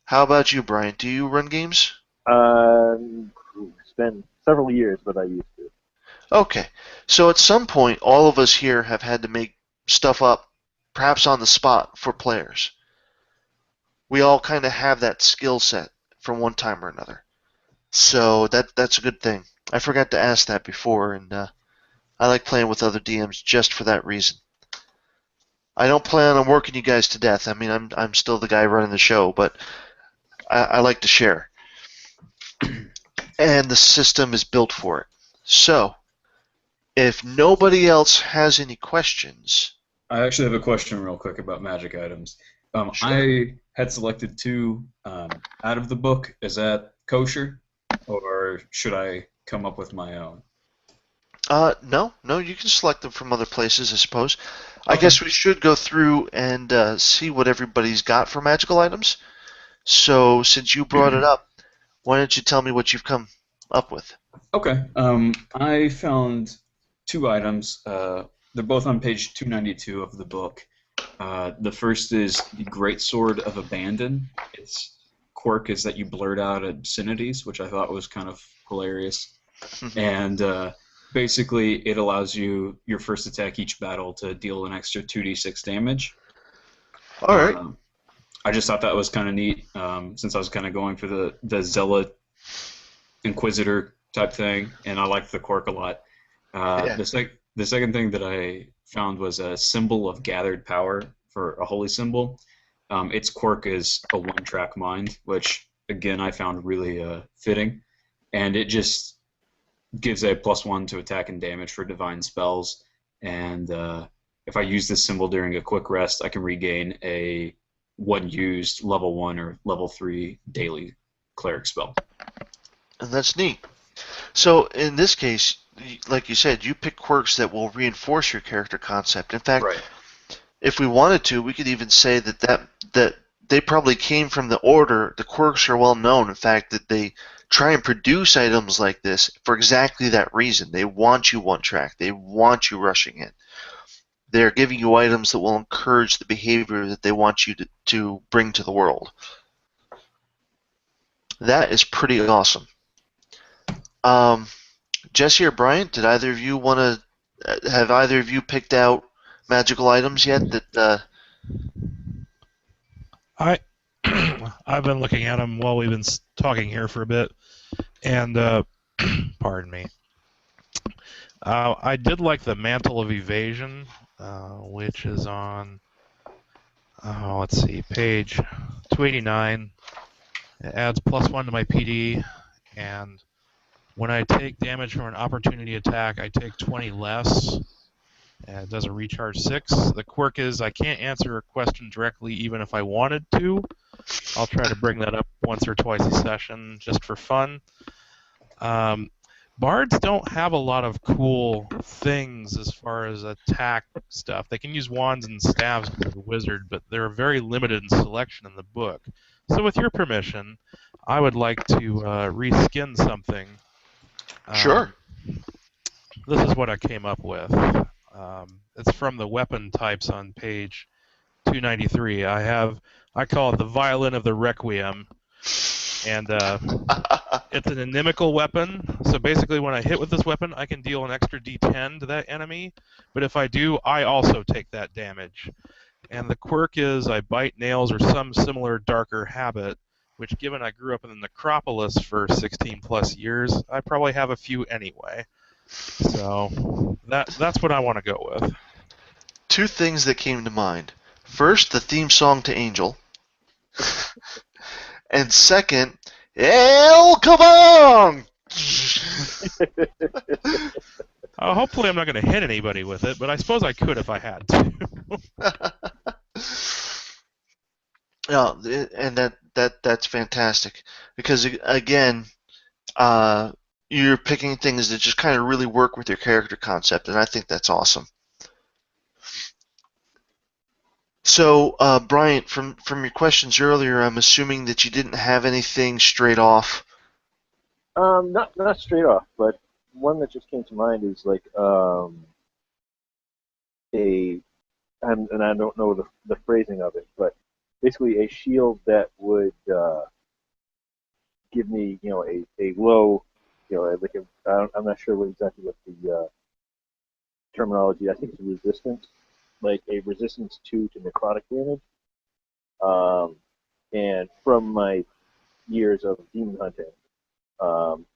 How about you, Bryant? Do you run games? It's been several years, but I used to. Okay. So at some point, all of us here have had to make stuff up, perhaps on the spot, for players. We all kind of have that skill set from one time or another. So that's a good thing. I forgot to ask that before, and I like playing with other DMs just for that reason. I don't plan on working you guys to death. I mean, I'm still the guy running the show, but I like to share. And the system is built for it. So, if nobody else has any questions... I actually have a question real quick about magic items. Sure. I had selected 2 out of the book. Is that kosher? or should I come up with my own? No, you can select them from other places, I suppose. I Okay. guess we should go through and see what everybody's got for magical items. So, since you brought it up, why don't you tell me what you've come up with? Okay. I found two items. They're both on page 292 of the book. The first is the Great Sword of Abandon. Its quirk is that you blurt out obscenities, which I thought was kind of hilarious. And basically, it allows you your first attack each battle to deal an extra 2d6 damage. All right. I just thought that was kind of neat, since I was kind of going for the zealot inquisitor type thing, and I liked the quirk a lot. Yeah. The second thing that I found was a symbol of gathered power for a holy symbol. Its quirk is a one-track mind, which again I found really fitting, and it just gives a +1 to attack and damage for divine spells. And if I use this symbol during a quick rest, I can regain a one used level 1 or level 3 daily cleric spell. And that's neat. So, in this case, like you said, you pick quirks that will reinforce your character concept. In fact, Right. if we wanted to, we could even say that they probably came from the order. The quirks are well known. In fact, that they try and produce items like this for exactly that reason. They want you one track. They want you rushing in. They're giving you items that will encourage the behavior that they want you to bring to the world. That is pretty awesome. Jesse or Bryant, did either of you want to have either of you picked out magical items yet that I I've been looking at them while we've been talking here for a bit, and pardon me. I did like the Mantle of Evasion, which is on, let's see, page 289. It adds +1 to my PD, and when I take damage from an opportunity attack, I take 20 less. And it does a recharge 6. The quirk is I can't answer a question directly even if I wanted to. I'll try to bring that up once or twice a session just for fun. Bards don't have a lot of cool things as far as attack stuff. They can use wands and staves as a wizard, but they're very limited in selection in the book. So with your permission, I would like to reskin something. Sure. This is what I came up with. It's from the weapon types on page 293. I call it the Violin of the Requiem, and it's an inimical weapon. So basically, when I hit with this weapon, I can deal an extra D10 to that enemy. But if I do, I also take that damage. And the quirk is I bite nails or some similar darker habit, which given I grew up in the necropolis for 16 plus years, I probably have a few anyway. So that's what I want to go with. Two things that came to mind. First, the theme song to Angel. And second, El Kabong! Hopefully I'm not going to hit anybody with it, but I suppose I could if I had to. No, and that's fantastic because again, you're picking things that just kind of really work with your character concept, and I think that's awesome. So, Bryant, from your questions earlier, I'm assuming that you didn't have anything straight off. Not straight off, but one that just came to mind is like and I don't know the phrasing of it, but basically a shield that would give me, a low, like I'm not sure exactly what the terminology. I think it's resistance, like a resistance to necrotic damage. And from my years of demon hunting,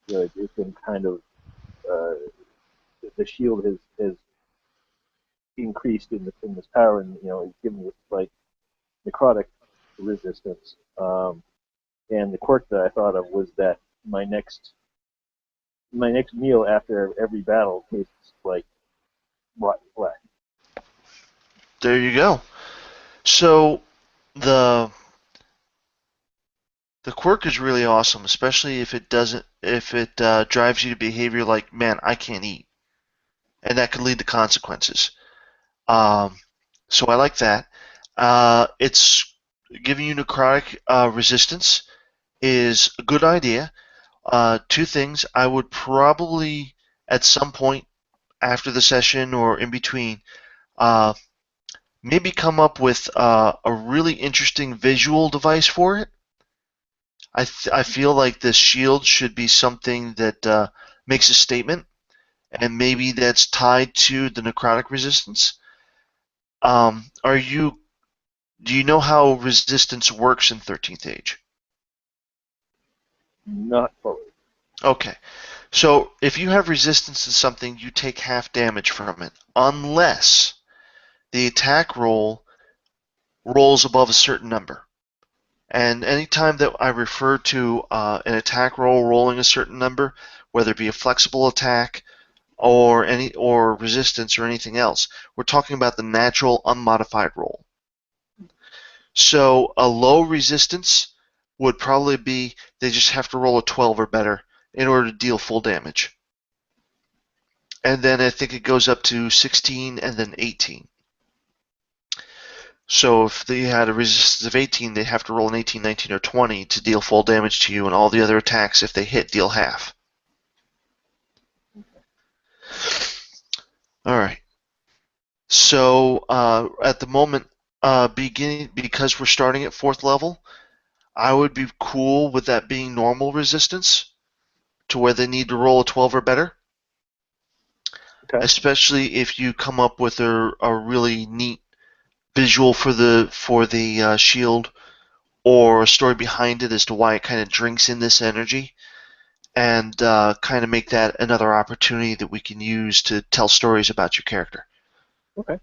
it's been kind of the shield has increased in this power, and it's given this like necrotic resistance. And the quirk that I thought of was that my next meal after every battle tastes like rotten flesh. There you go. So the The quirk is really awesome, especially if it drives you to behavior like, man, I can't eat, and that could lead to consequences. Um, so I like that. It's giving you necrotic resistance is a good idea. Two things. I would probably, at some point after the session or in between, uh, maybe come up with a really interesting visual device for it. I feel like this shield should be something that makes a statement, and maybe that's tied to the necrotic resistance. Are you? Do you know how resistance works in 13th Age? Not fully. Okay. So if you have resistance to something, you take half damage from it, unless the attack roll rolls above a certain number. And anytime that I refer to an attack roll rolling a certain number, whether it be a flexible attack or resistance or anything else, we're talking about the natural unmodified roll. So a low resistance would probably be they just have to roll a 12 or better in order to deal full damage. And then I think it goes up to 16 and then 18. So if they had a resistance of 18, they'd have to roll an 18, 19, or 20 to deal full damage to you, and all the other attacks, if they hit, deal half. Alright. So at the moment, because we're starting at 4th level, I would be cool with that being normal resistance to where they need to roll a 12 or better. Okay. Especially if you come up with a really neat visual for the shield, or a story behind it as to why it kind of drinks in this energy, and kind of make that another opportunity that we can use to tell stories about your character. Okay.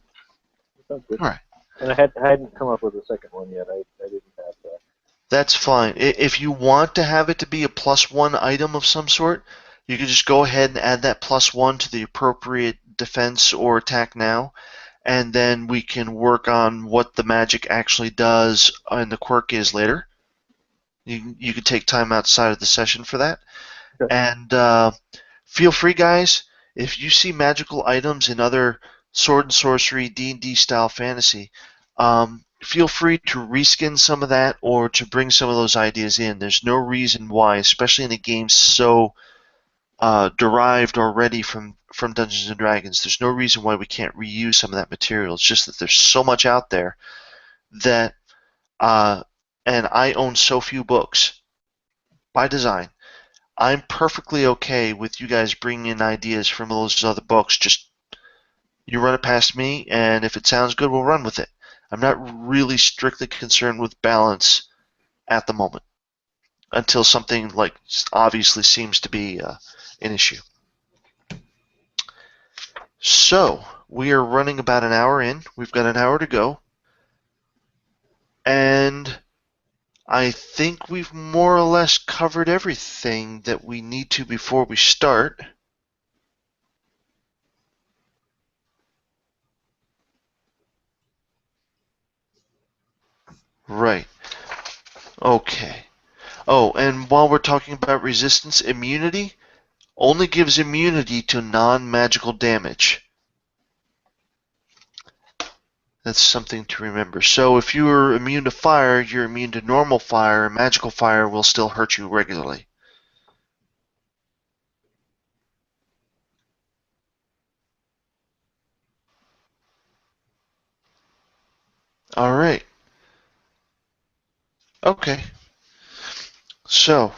That sounds good. All right. And I hadn't come up with a second one yet. I didn't have that. That's fine. If you want to have it to be a +1 item of some sort, you can just go ahead and add that +1 to the appropriate defense or attack now, and then we can work on what the magic actually does and the quirk is later. You can take time outside of the session for that. Okay. And feel free, guys, if you see magical items in other sword and sorcery, D&D style fantasy, feel free to reskin some of that or to bring some of those ideas in. There's no reason why, especially in a game so derived already from Dungeons & Dragons, there's no reason why we can't reuse some of that material. It's just that there's so much out there that, and I own so few books by design. I'm perfectly okay with you guys bringing in ideas from those other books. Just you run it past me, and if it sounds good, we'll run with it. I'm not really strictly concerned with balance at the moment until something like obviously seems to be an issue. So we are running about an hour in. We've got an hour to go, and I think we've more or less covered everything that we need to before we start. Right. Okay. Oh, and while we're talking about resistance, immunity only gives immunity to non-magical damage. That's something to remember. So if you are immune to fire, you're immune to normal fire, and magical fire will still hurt you regularly. All right. Okay. So,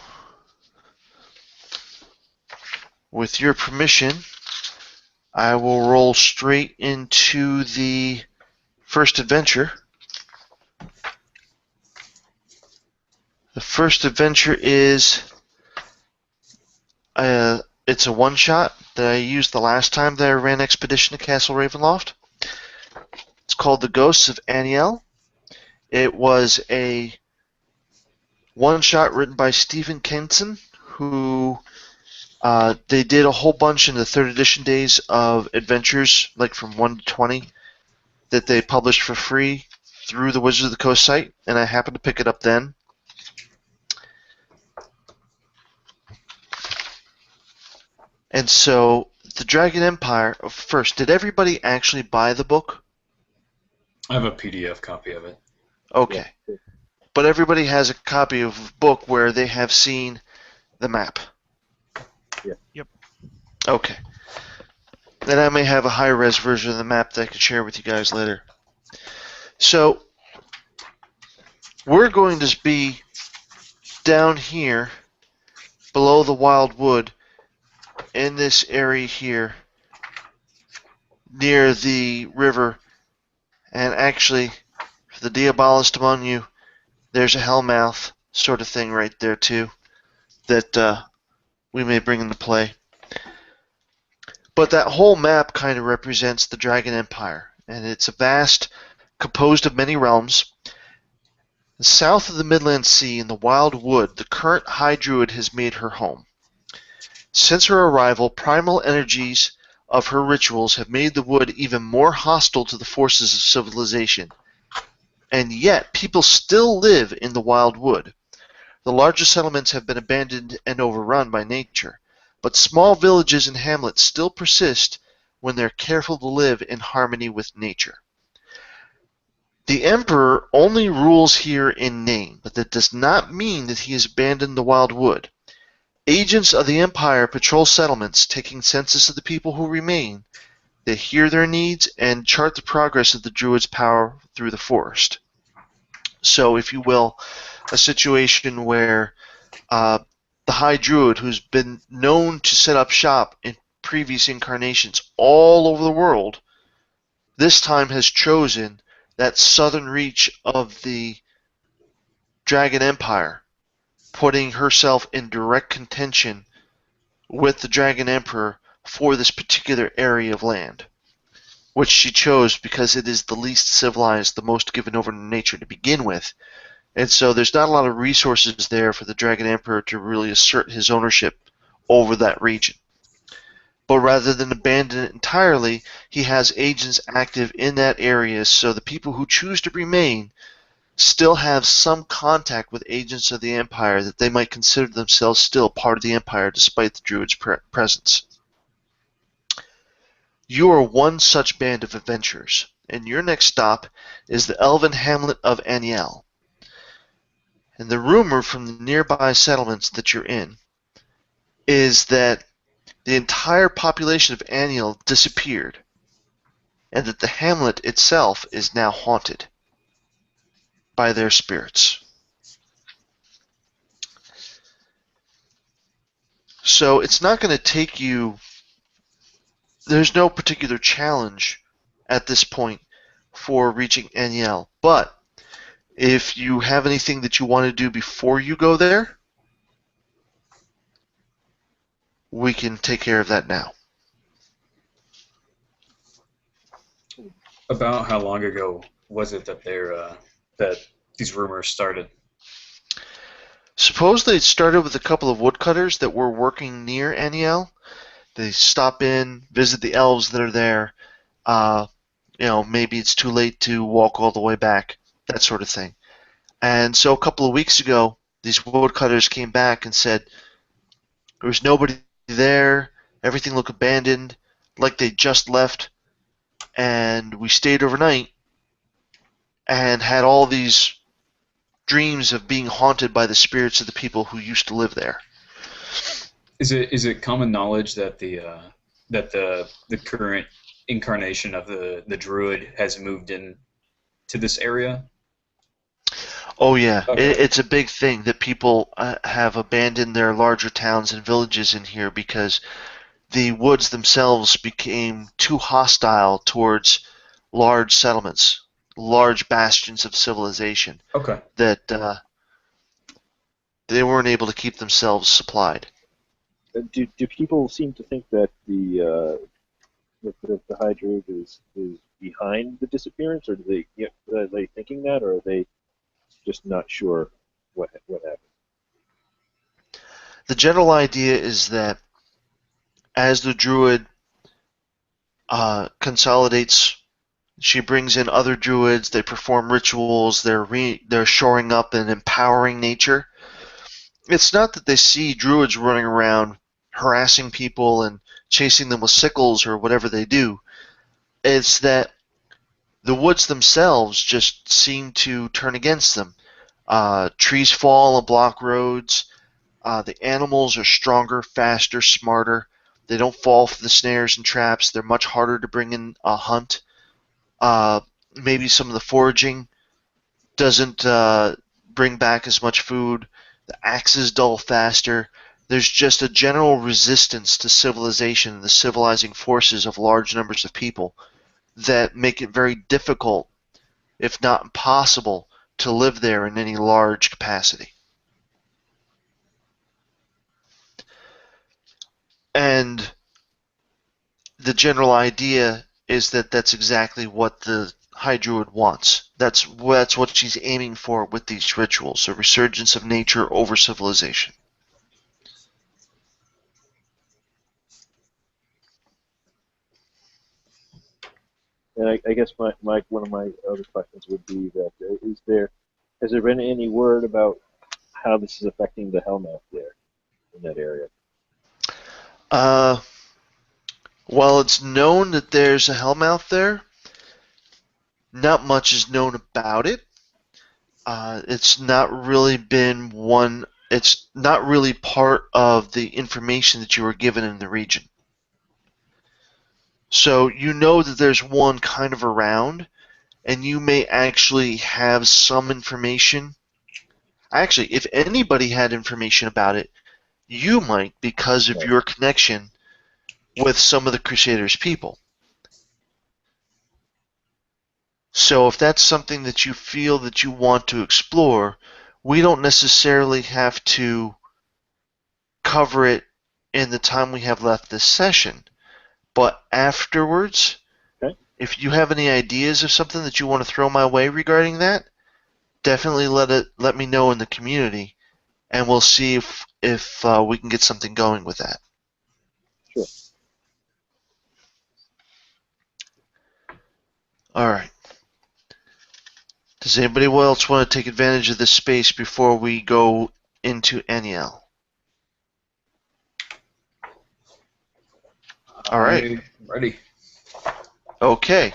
with your permission, I will roll straight into the first adventure. The first adventure is it's a one-shot that I used the last time that I ran Expedition to Castle Ravenloft. It's called The Ghosts of Aniel. It was a one-shot written by Stephen Kenson, who they did a whole bunch in the 3rd edition days of adventures, like from 1 to 20, that they published for free through the Wizards of the Coast site, and I happened to pick it up then. And so the Dragon Empire, first, did everybody actually buy the book? I have a PDF copy of it. Okay. Yeah. But everybody has a copy of a book where they have seen the map. Yeah. Yep. Okay. Then I may have a high-res version of the map that I can share with you guys later. So we're going to be down here below the Wild Wood in this area here near the river. And actually, for the Diabolist among you, there's a Hellmouth sort of thing right there too that we may bring into play. But that whole map kind of represents the Dragon Empire, and it's a vast, composed of many realms. South of the Midland Sea in the Wild Wood, the current High Druid has made her home. Since her arrival, primal energies of her rituals have made the wood even more hostile to the forces of civilization. And yet, people still live in the Wild Wood. The larger settlements have been abandoned and overrun by nature, but small villages and hamlets still persist when they're careful to live in harmony with nature. The Emperor only rules here in name, but that does not mean that he has abandoned the Wild Wood. Agents of the Empire patrol settlements, taking census of the people who remain. They hear their needs and chart the progress of the Druid's power through the forest. So, if you will, a situation where the High Druid, who's been known to set up shop in previous incarnations all over the world, this time has chosen that southern reach of the Dragon Empire, putting herself in direct contention with the Dragon Emperor for this particular area of land, which she chose because it is the least civilized, the most given over to nature to begin with. And so there's not a lot of resources there for the Dragon Emperor to really assert his ownership over that region. But rather than abandon it entirely, he has agents active in that area, so the people who choose to remain still have some contact with agents of the Empire, that they might consider themselves still part of the Empire despite the Druid's presence. You are one such band of adventurers, and your next stop is the elven hamlet of Aniel. And the rumor from the nearby settlements that you're in is that the entire population of Aniel disappeared, and that the hamlet itself is now haunted by their spirits. So it's not going to take you, there's no particular challenge at this point for reaching Aniel, but if you have anything that you want to do before you go there, we can take care of that now. About how long ago was it that that these rumors started? Supposedly it started with a couple of woodcutters that were working near Aniel. They stop in, visit the elves that are there. Maybe it's too late to walk all the way back, that sort of thing. And so a couple of weeks ago, these woodcutters came back and said there was nobody there, everything looked abandoned, like they just left, and we stayed overnight and had all these dreams of being haunted by the spirits of the people who used to live there. Is it common knowledge that the current incarnation of the druid has moved in to this area? Oh yeah, Okay. it's a big thing that people have abandoned their larger towns and villages in here because the woods themselves became too hostile towards large settlements, large bastions of civilization, Okay. that they weren't able to keep themselves supplied. Do people seem to think that the High Druid is behind the disappearance, or are they thinking that, or are they just not sure what happened? The general idea is that as the druid consolidates, she brings in other druids, they perform rituals, they're shoring up and empowering nature. It's not that they see druids running around harassing people and chasing them with sickles or whatever they do. It's that the woods themselves just seem to turn against them. Trees fall and block roads. The animals are stronger, faster, smarter. They don't fall for the snares and traps. They're much harder to bring in a hunt. Maybe some of the foraging doesn't bring back as much food. The axes dull faster. There's just a general resistance to civilization and the civilizing forces of large numbers of people that make it very difficult, if not impossible, to live there in any large capacity. And the general idea is that that's exactly what the High Druid wants. That's what she's aiming for with these rituals, a resurgence of nature over civilization. And I guess one of my other questions would be that has there been any word about how this is affecting the Hellmouth there in that area? While it's known that there's a Hellmouth there, not much is known about it. It's not really been one. It's not really part of the information that you were given in the region. So you know that there's one kind of around, and you may actually have some information. Actually, if anybody had information about it, you might because of your connection with some of the Crusaders' people. So if that's something that you feel that you want to explore, we don't necessarily have to cover it in the time we have left this session. But afterwards, okay, if you have any ideas of something that you want to throw my way regarding that, definitely let me know in the community, and we'll see if we can get something going with that. Sure. All right. Does anybody else want to take advantage of this space before we go into Aniel? All right. I'm ready. Okay.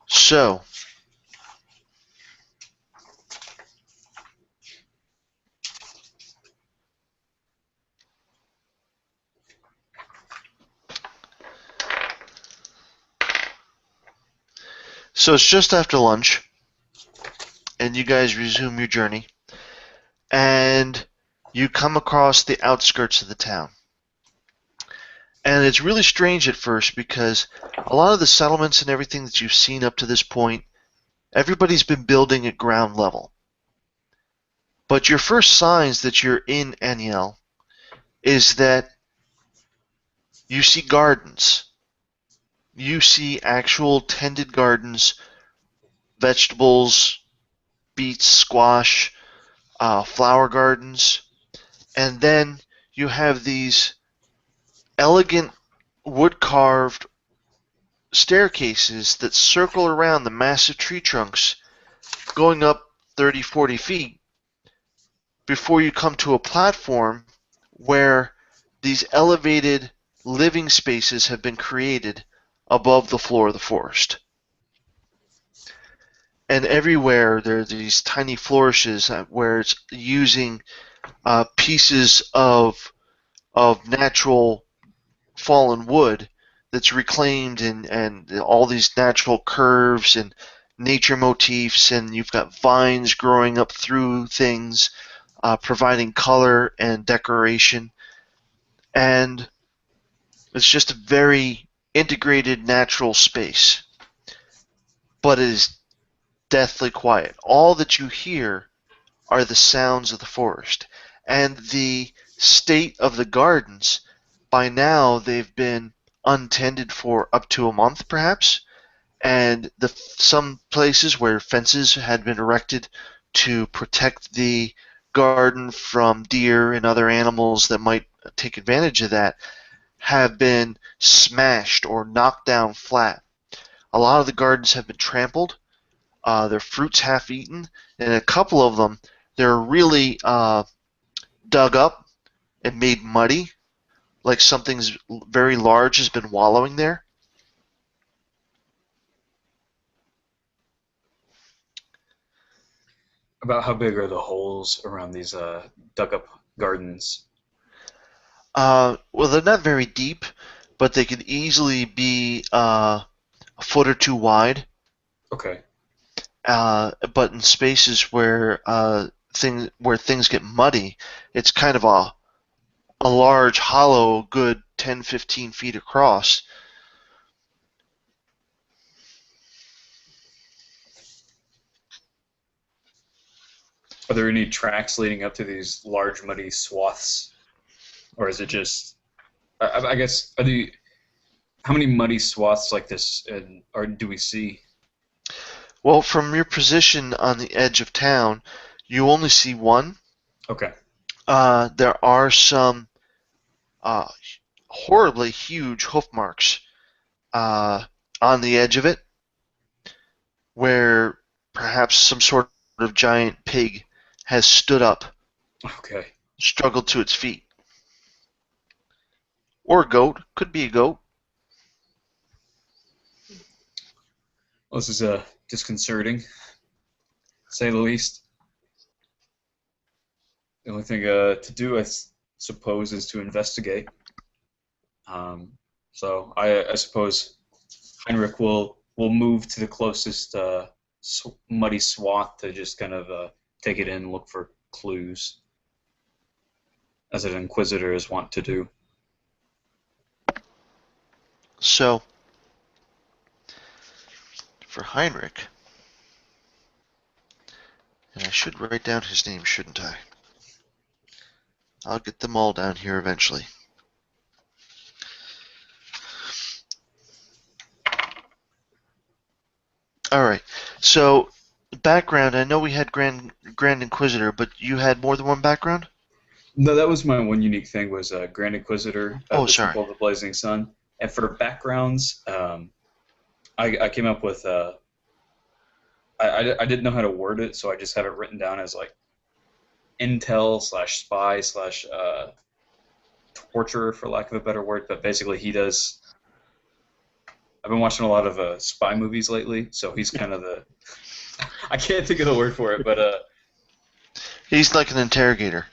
So, it's just after lunch, and you guys resume your journey, and you come across the outskirts of the town. And it's really strange at first because a lot of the settlements and everything that you've seen up to this point, everybody's been building at ground level. But your first signs that you're in Aniel is that you see gardens. You see actual tended gardens, vegetables, beets, squash, flower gardens, and then you have these elegant wood-carved staircases that circle around the massive tree trunks, going up 30, 40 feet before you come to a platform where these elevated living spaces have been created above the floor of the forest. And everywhere there are these tiny flourishes where it's using pieces of natural fallen wood that's reclaimed and all these natural curves and nature motifs, and you've got vines growing up through things, providing color and decoration. And it's just a very integrated natural space. But it is deathly quiet. All that you hear are the sounds of the forest. And the state of the gardens, by now they've been untended for up to a month perhaps, and some places where fences had been erected to protect the garden from deer and other animals that might take advantage of that have been smashed or knocked down flat. A lot of the gardens have been trampled, their fruits half eaten, and a couple of them they're really dug up and made muddy, like something's very large has been wallowing there. About how big are the holes around these dug up gardens? Well, they're not very deep, but they could easily be a foot or two wide. Okay. But in spaces where things get muddy, it's kind of a large hollow, good 10, 15 feet across. Are there any tracks leading up to these large muddy swaths, or is it just? I guess how many muddy swaths like this do we see? Well, from your position on the edge of town, you only see one. Okay. There are some uh, horribly huge hoof marks on the edge of it, where perhaps some sort of giant pig has stood up, Okay. struggled to its feet. Or a goat. Could be a goat. Well, this is disconcerting, to say the least. The only thing to do, I suppose, is to investigate. Um, so I suppose Heinrich will move to the closest muddy swath to just kind of take it in and look for clues, as an inquisitor is wont to do. So, for Heinrich, and I should write down his name, shouldn't I? I'll get them all down here eventually. Alright, so background, I know we had Grand Inquisitor, but you had more than one background? No, that was my one unique thing, was Grand Inquisitor Oh, of the sorry. Temple of the Blazing Sun. And for backgrounds, I came up with I didn't know how to word it, so I just have it written down as like intel slash spy slash torturer, for lack of a better word. But basically, he does. I've been watching a lot of spy movies lately, so he's kind of the. I can't think of the word for it, but He's like an interrogator.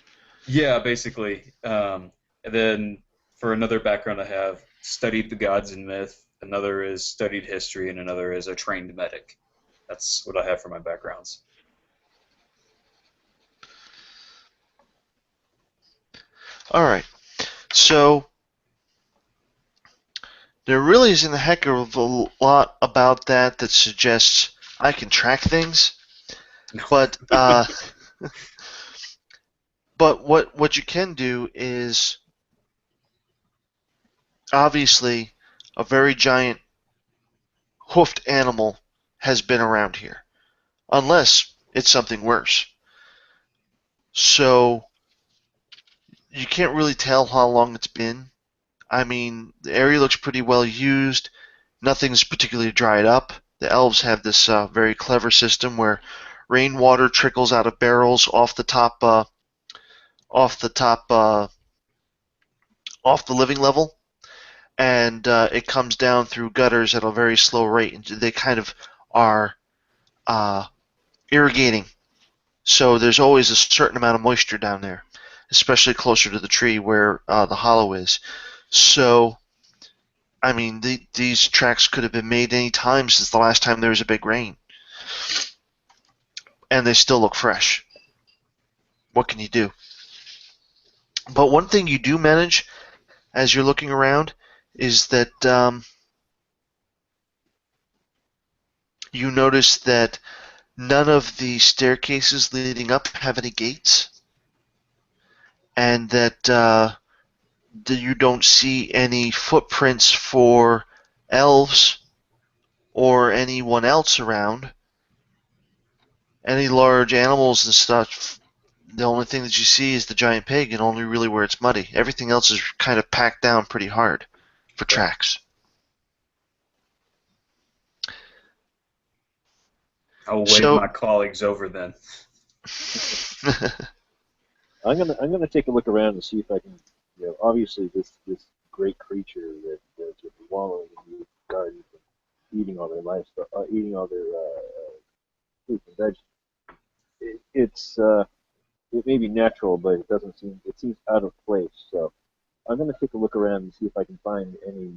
yeah, basically. And then for another background, I have studied the gods and myth. Another is studied history, and another is a trained medic. That's what I have for my backgrounds. Alright, so there really isn't a heck of a lot about that suggests I can track things, No. but but what you can do is obviously a very giant hoofed animal has been around here, unless it's something worse. So you can't really tell how long it's been. I mean, the area looks pretty well used. Nothing's particularly dried up. The elves have this very clever system where rainwater trickles out of barrels off the top, off the living level, and it comes down through gutters at a very slow rate. And they kind of are uh, irrigating. So there's always a certain amount of moisture down there, especially closer to the tree where the hollow is. So, I mean, these tracks could have been made any time since the last time there was a big rain. And they still look fresh. What can you do? But one thing you do manage as you're looking around is that you notice that none of the staircases leading up have any gates, and that you don't see any footprints for elves or anyone else around. Any large animals and stuff, the only thing that you see is the giant pig, and only really where it's muddy. Everything else is kind of packed down pretty hard for Okay. tracks. I'll wave So, my colleagues over then. I'm gonna take a look around and see if I can, obviously this great creature that's just wallowing in the garden, eating all their livestock, eating all their fruits and vegetables. It may be natural, but it seems out of place. So I'm gonna take a look around and see if I can find any.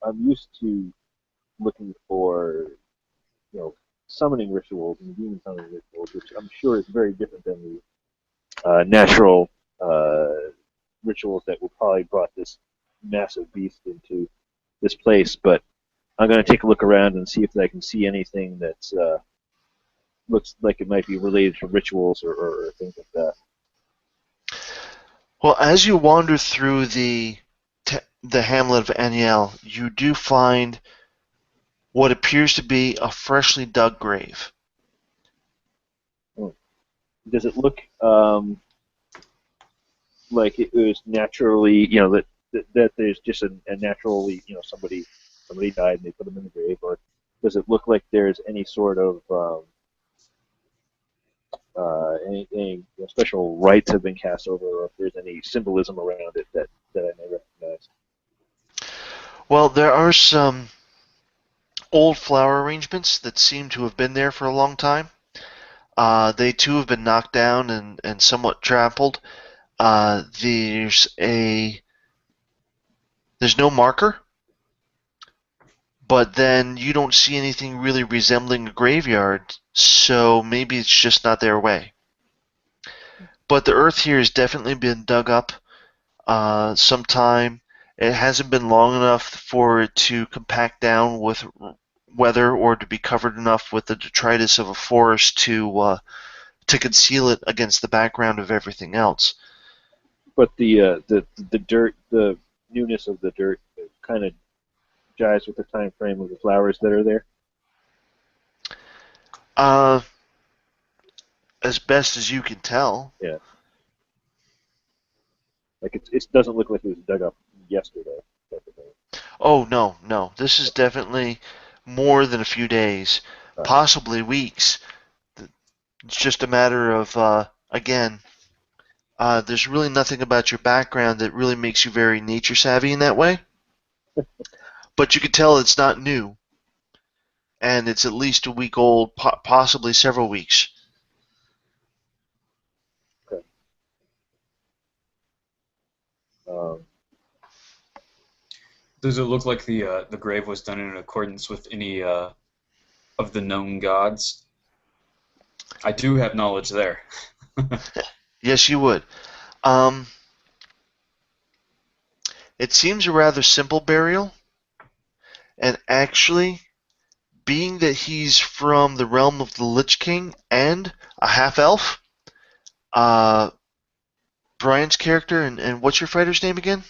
I'm used to looking for summoning rituals and demon summoning rituals, which I'm sure is very different than the natural rituals that will probably brought this massive beast into this place. But I'm going to take a look around and see if I can see anything that looks like it might be related to rituals or things like that. Well, as you wander through the hamlet of Aniel, you do find what appears to be a freshly dug grave. Does it look like it was naturally, that there's just a naturally, somebody died and they put them in the grave, or does it look like there's any sort of any special rites have been cast over, or if there's any symbolism around it that I may recognize? Well, there are some old flower arrangements that seem to have been there for a long time. They too have been knocked down and somewhat trampled. There's no marker, but then you don't see anything really resembling a graveyard, so maybe it's just not their way. But the earth here has definitely been dug up sometime. It hasn't been long enough for it to compact down with weather or to be covered enough with the detritus of a forest to conceal it against the background of everything else. But the dirt, the newness of the dirt, kind of jives with the time frame of the flowers that are there. As best as you can tell. Yeah. Like it doesn't look like it was dug up yesterday. Oh no. This is definitely more than a few days, possibly weeks. It's just a matter of again. There's really nothing about your background that really makes you very nature savvy in that way. But you can tell it's not new, and it's at least a week old, possibly several weeks. Okay. Does it look like the grave was done in accordance with any of the known gods? I do have knowledge there. Yes, you would. It seems a rather simple burial, and actually, being that he's from the realm of the Lich King and a half-elf, Bryant's character, and what's your fighter's name again?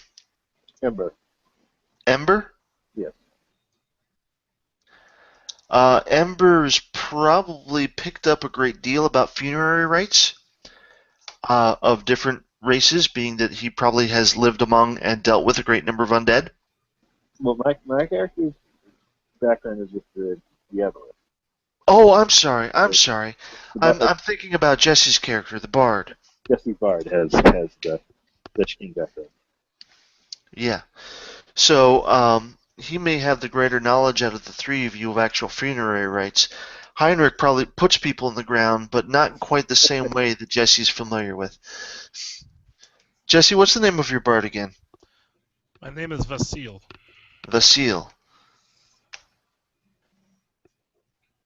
Ember. Ember? Yes. Ember's probably picked up a great deal about funerary rites of different races, being that he probably has lived among and dealt with a great number of undead. Well, my character's background is with the Diablo. Oh, I'm sorry. I'm thinking about Jesse's character, the Bard. Jesse Bard has the Lich King background. Yeah. So he may have the greater knowledge out of the three of you of actual funerary rites. Heinrich probably puts people in the ground, but not in quite the same way that Jesse's familiar with. Jesse, what's the name of your bard again? My name is Vasile. Vasile.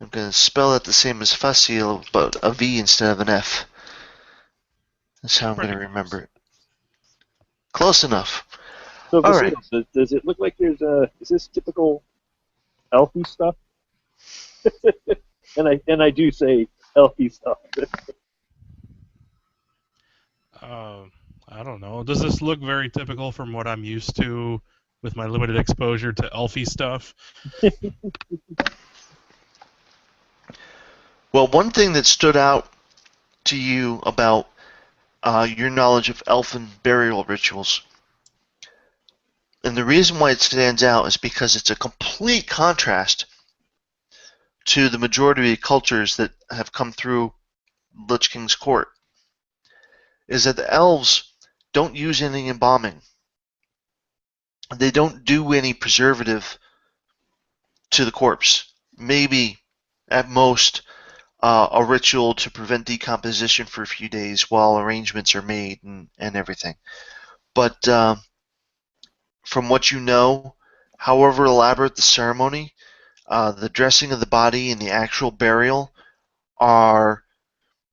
I'm going to spell it the same as Facile, but a V instead of an F. That's how I'm going to remember it. Close enough. So, All right. Does it look like there's is this typical elfy stuff? and I do say elfy stuff. I don't know. Does this look very typical from what I'm used to with my limited exposure to elfy stuff? Well, one thing that stood out to you about your knowledge of elfin burial rituals, and the reason why it stands out is because it's a complete contrast to the majority of cultures that have come through Lich King's court, is that the elves don't use any embalming. They don't do any preservative to the corpse. Maybe, at most, a ritual to prevent decomposition for a few days while arrangements are made and everything. But from what you know, however elaborate the ceremony, the dressing of the body and the actual burial are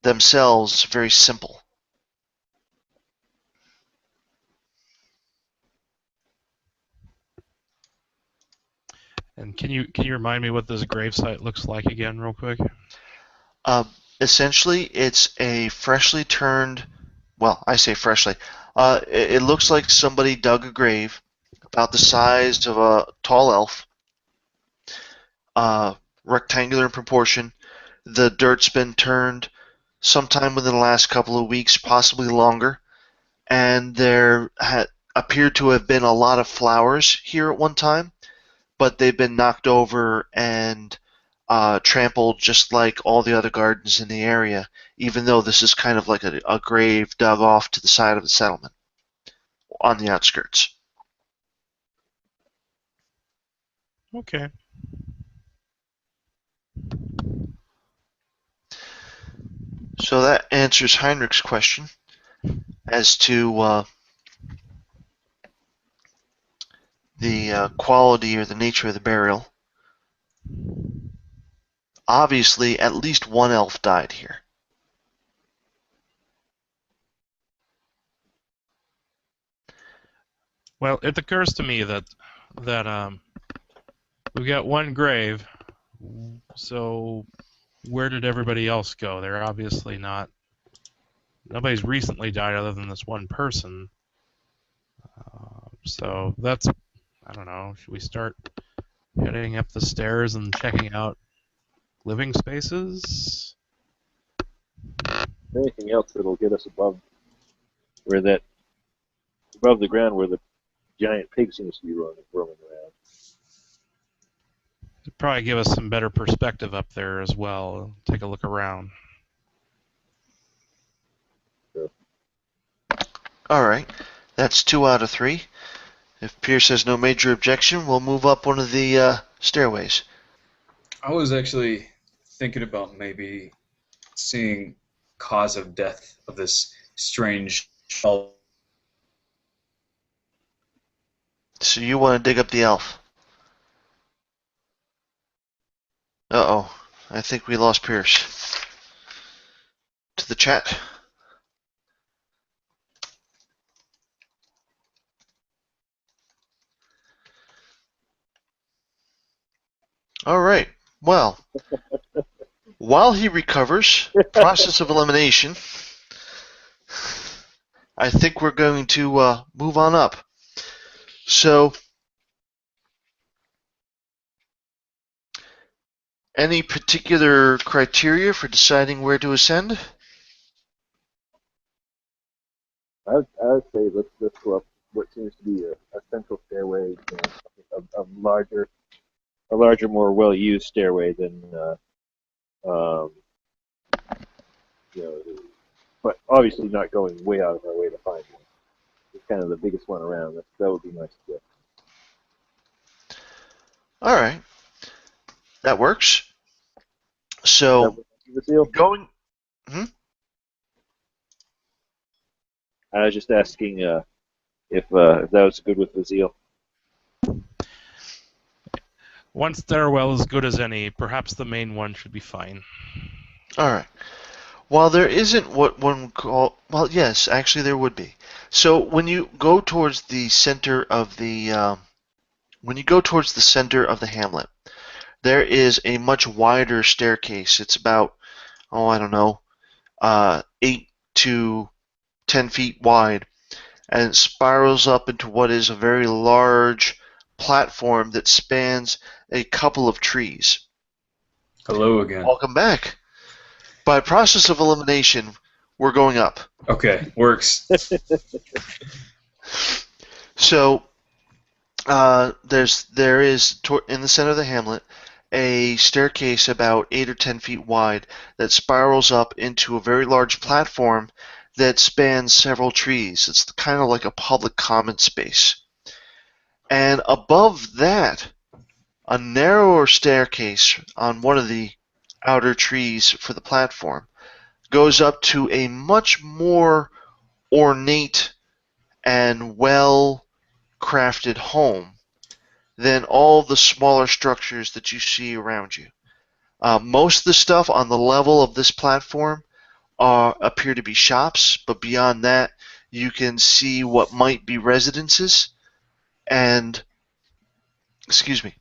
themselves very simple. And can you remind me what this gravesite looks like again, real quick? Essentially, it's a freshly turned. Well, I say freshly. It looks like somebody dug a grave about the size of a tall elf, rectangular in proportion. The dirt's been turned sometime within the last couple of weeks, possibly longer, and there appeared to have been a lot of flowers here at one time, but they've been knocked over and trampled just like all the other gardens in the area, even though this is kind of like a grave dug off to the side of the settlement on the outskirts. Okay. So that answers Heinrich's question as to the quality or the nature of the burial. Obviously, at least one elf died here. Well, it occurs to me that we've got one grave, so where did everybody else go? They're obviously not. Nobody's recently died other than this one person. So that's, I don't know, should we start heading up the stairs and checking out living spaces? Anything else that'll get us above the ground where the giant pig seems to be roaming around. It'd probably give us some better perspective up there as well. Take a look around. Sure. All right, that's 2 out of 3. If Pierce has no major objection, we'll move up one of the stairways. I was actually thinking about maybe seeing cause of death of this strange elf. So you want to dig up the elf? Uh-oh, I think we lost Pierce. To the chat. All right, well, while he recovers, process of elimination, I think we're going to move on up. So, any particular criteria for deciding where to ascend? I would say let's go up what seems to be a central stairway, a larger, more well-used stairway than but obviously not going way out of our way to find one. It's kind of the biggest one around. That would be my suggestion. All right, that works. So, going. I was just asking if that was good with Vasile. One stairwell is good as any. Perhaps the main one should be fine. All right. While there isn't what one would call, well, yes, actually there would be. So when you go towards the center of the hamlet, there is a much wider staircase. It's about, I don't know, 8 to 10 feet wide, and it spirals up into what is a very large platform that spans a couple of trees. Hello again. Welcome back. By process of elimination, we're going up. Okay, works. So there is in the center of the hamlet a staircase about 8 or 10 feet wide that spirals up into a very large platform that spans several trees. It's kind of like a public common space. And above that, a narrower staircase on one of the outer trees for the platform goes up to a much more ornate and well-crafted home than all the smaller structures that you see around you. Most of the stuff on the level of this platform appear to be shops, but beyond that, you can see what might be residences. And, excuse me,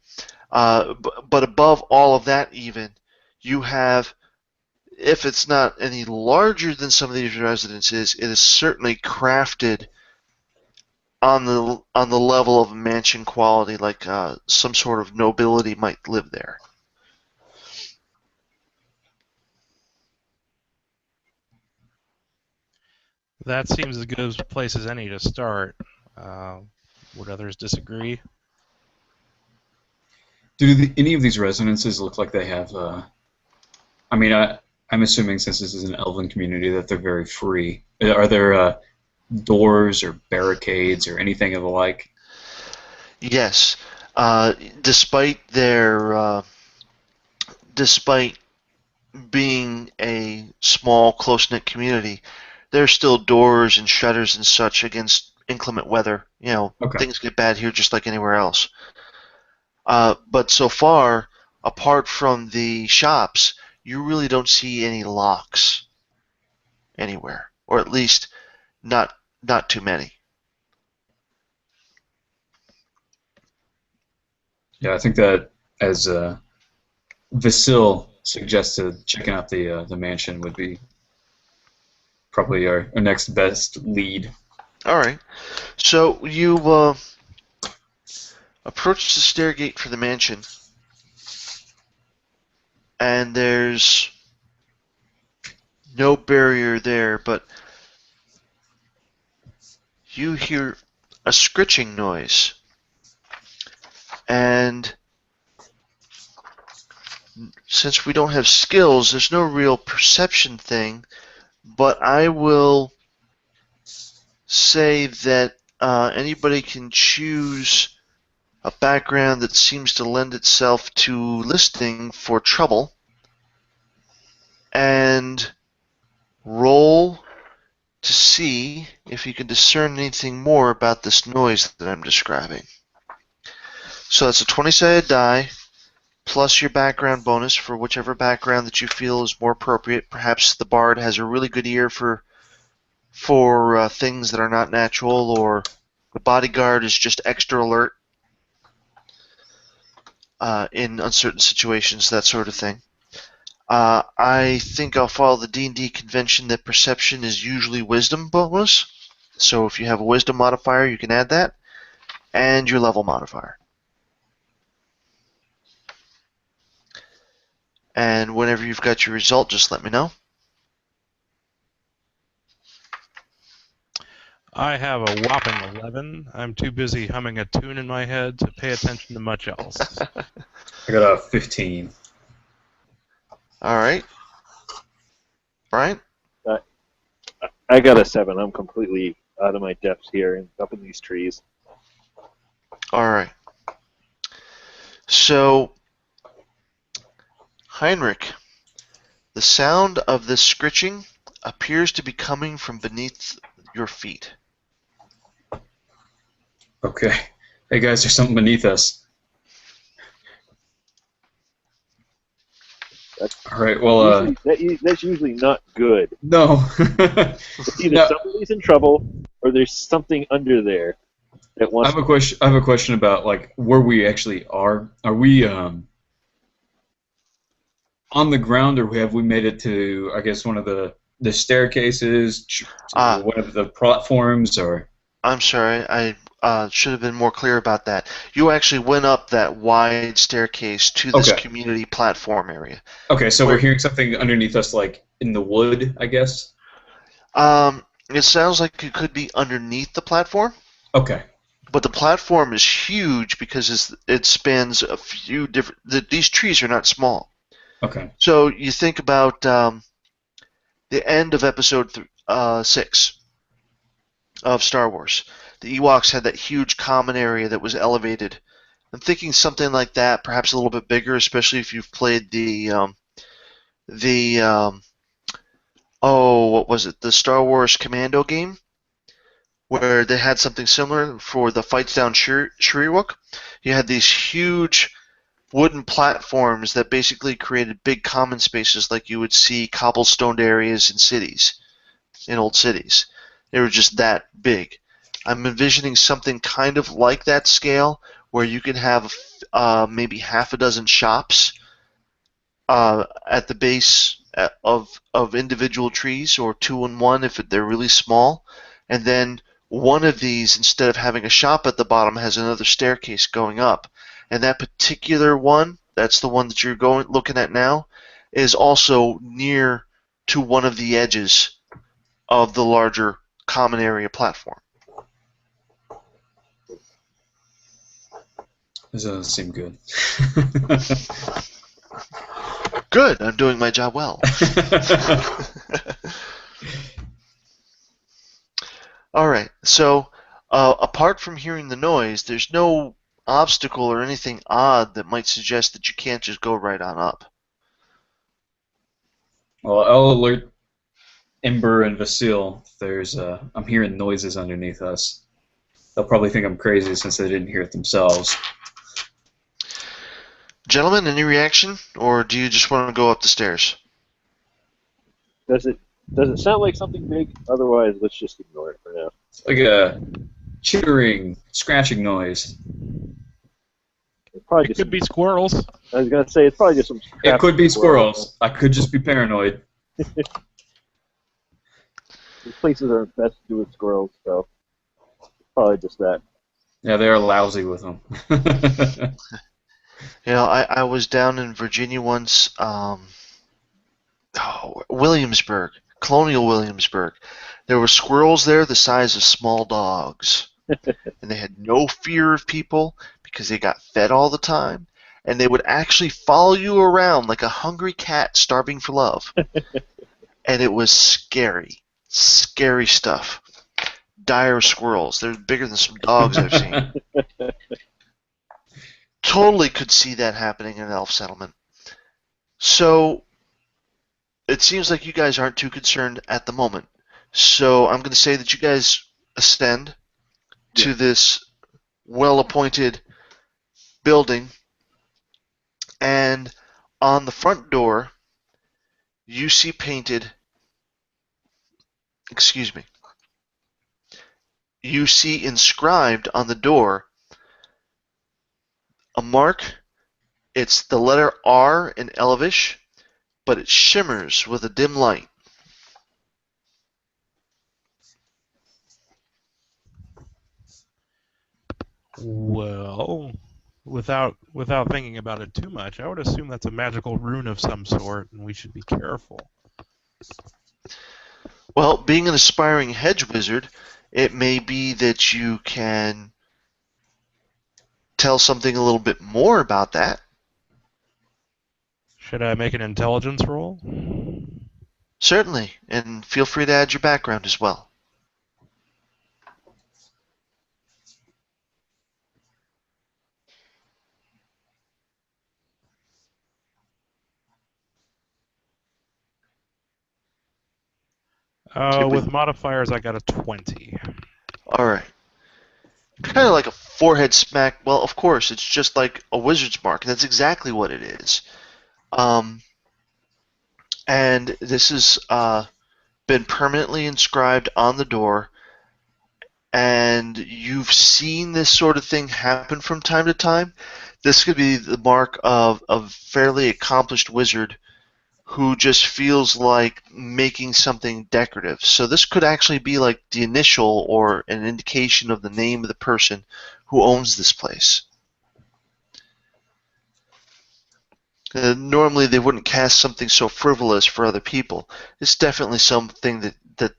but above all of that, even, you have, if it's not any larger than some of these residences, it is certainly crafted on the level of mansion quality, like some sort of nobility might live there. That seems as good a place as any to start. Would others disagree? Do any of these residences look like they have? I mean, I'm assuming since this is an elven community that they're very free. Are there doors or barricades or anything of the like? Yes, despite despite being a small, close-knit community, there's still doors and shutters and such against inclement weather. Okay. Things get bad here just like anywhere else. But so far, apart from the shops, you really don't see any locks anywhere, or at least not too many. Yeah, I think that as Vasile suggested, checking out the mansion would be probably our next best lead. All right. So you approach the stairgate for the mansion, and there's no barrier there, but you hear a scritching noise. And since we don't have skills, there's no real perception thing, but I will say that anybody can choose a background that seems to lend itself to listening for trouble and roll to see if you can discern anything more about this noise that I'm describing. So that's a 20-sided die plus your background bonus for whichever background that you feel is more appropriate. Perhaps the bard has a really good ear for things that are not natural, or the bodyguard is just extra alert in uncertain situations, that sort of thing. I think I'll follow the D&D convention that perception is usually wisdom bonus. So if you have a wisdom modifier, you can add that, and your level modifier. And whenever you've got your result, just let me know. I have a whopping 11. I'm too busy humming a tune in my head to pay attention to much else. I got a 15. All right. Bryant? I got a 7. I'm completely out of my depths here and up in these trees. All right. So, Heinrich, the sound of this scritching appears to be coming from beneath your feet. Okay. Hey guys, there's something beneath us. All right. Well, That's usually not good. no. It's either No. somebody's in trouble or there's something under there that I wants. have a question. I have a question about like where we actually are. Are we on the ground, or have we made it to? I guess one of the staircases, to one of the platforms, or? I'm sorry, I should have been more clear about that. You actually went up that wide staircase to this Okay. community platform area. Okay, so we're hearing something underneath us, like in the wood, I guess. It sounds like it could be underneath the platform, Okay. but the platform is huge because it spans a few different. These trees are not small. Okay. So you think about the end of episode 6 of Star Wars. The Ewoks had that huge common area that was elevated. I'm thinking something like that, perhaps a little bit bigger, especially if you've played the what was it? The Star Wars Commando game, where they had something similar for the fights down Shuriwook. You had these huge wooden platforms that basically created big common spaces like you would see cobblestoned areas in cities, in old cities. They were just that big. I'm envisioning something kind of like that scale where you could have maybe half a dozen shops at the base of individual trees, or 2 in 1 if they're really small, and then one of these, instead of having a shop at the bottom, has another staircase going up. And that particular one, that's the one that you're looking at now, is also near to one of the edges of the larger common area platform. This doesn't seem good. Good, I'm doing my job well. All right, so apart from hearing the noise, there's no obstacle or anything odd that might suggest that you can't just go right on up. Well, I'll alert Ember and Vasile. I'm hearing noises underneath us. They'll probably think I'm crazy since they didn't hear it themselves. Gentlemen, any reaction, or do you just want to go up the stairs? Does it sound like something big? Otherwise, let's just ignore it for now. It's like a chittering, scratching noise. Probably It could be squirrels. I was gonna say it's probably just some. It could be squirrels. I could just be paranoid. These places are best to do with squirrels, so probably just that. Yeah, they are lousy with them. You know, I was down in Virginia once, Williamsburg, Colonial Williamsburg. There were squirrels there the size of small dogs. And they had no fear of people because they got fed all the time. And they would actually follow you around like a hungry cat starving for love. And it was scary. Scary stuff. Dire squirrels. They're bigger than some dogs I've seen. Totally could see that happening in an elf settlement. So it seems like you guys aren't too concerned at the moment. So I'm going to say that you guys ascend to this well-appointed building, and on the front door you see painted, you see inscribed on the door a mark. It's the letter R in Elvish, but it shimmers with a dim light. Well, without thinking about it too much, I would assume that's a magical rune of some sort, and we should be careful. Well, being an aspiring hedge wizard, it may be that you can tell something a little bit more about that. Should I make an intelligence roll? Certainly, and feel free to add your background as well. With modifiers, I got a 20. All right. Kind of like a forehead smack. Well, of course, it's just like a wizard's mark. That's exactly what it is. And this has been permanently inscribed on the door. And you've seen this sort of thing happen from time to time. This could be the mark of a fairly accomplished wizard who just feels like making something decorative. So this could actually be like the initial or an indication of the name of the person who owns this place. Normally they wouldn't cast something so frivolous for other people. It's definitely something that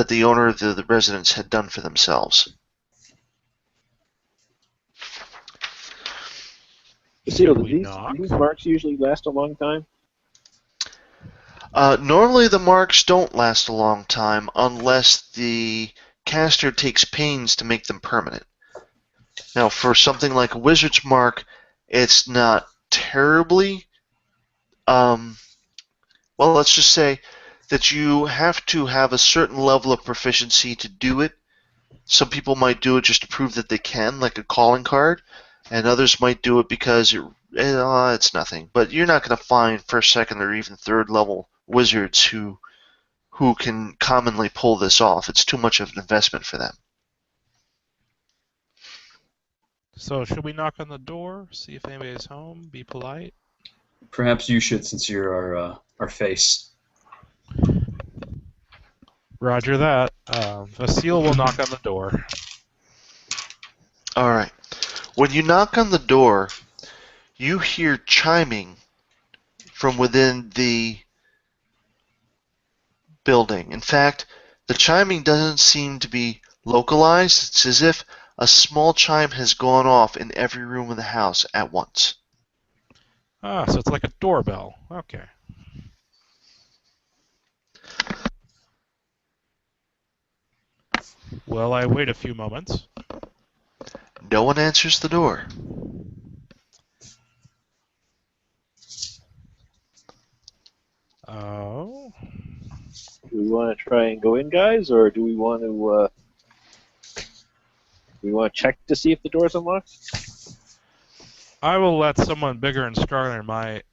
the owner of the residence had done for themselves. Vasile, Should do we knock? these marks usually last a long time? Normally the marks don't last a long time unless the caster takes pains to make them permanent. Now, for something like a wizard's mark, it's not terribly. Well, let's just say that you have to have a certain level of proficiency to do it. Some people might do it just to prove that they can, like a calling card, and others might do it because it's nothing. But you're not going to find first, second, or even third level wizards who can commonly pull this off. It's too much of an investment for them. So should we knock on the door, see if anybody's home, be polite? Perhaps you should, since you're our face. Roger that. Vasile will knock on the door. All right. When you knock on the door, you hear chiming from within the building. In fact, the chiming doesn't seem to be localized. It's as if a small chime has gone off in every room of the house at once. Ah, so it's like a doorbell. Okay. Well, I wait a few moments. No one answers the door. Oh. Do we want to try and go in, guys, or do we want to check to see if the door's unlocked? I will let someone bigger and stronger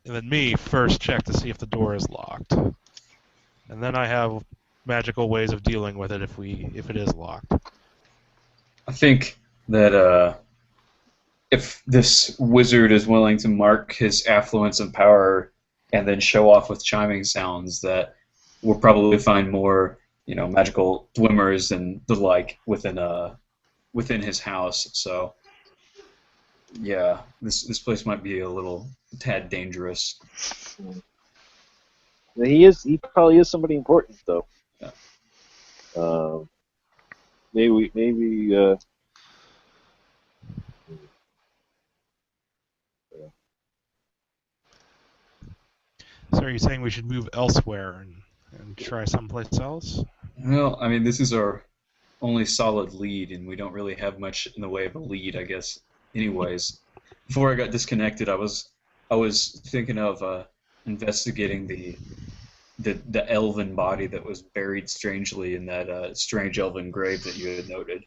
than me first check to see if the door is locked. And then I have magical ways of dealing with it if it is locked. I think that if this wizard is willing to mark his affluence and power and then show off with chiming sounds, that we'll probably find more, magical swimmers and the like within his house. So, yeah, this place might be a tad dangerous. He probably is somebody important, though. Yeah. Maybe. So are you saying we should move elsewhere and try someplace else? Well, I mean, this is our only solid lead, and we don't really have much in the way of a lead, I guess. Anyways, before I got disconnected, I was thinking of investigating the elven body that was buried strangely in that strange elven grave that you had noted.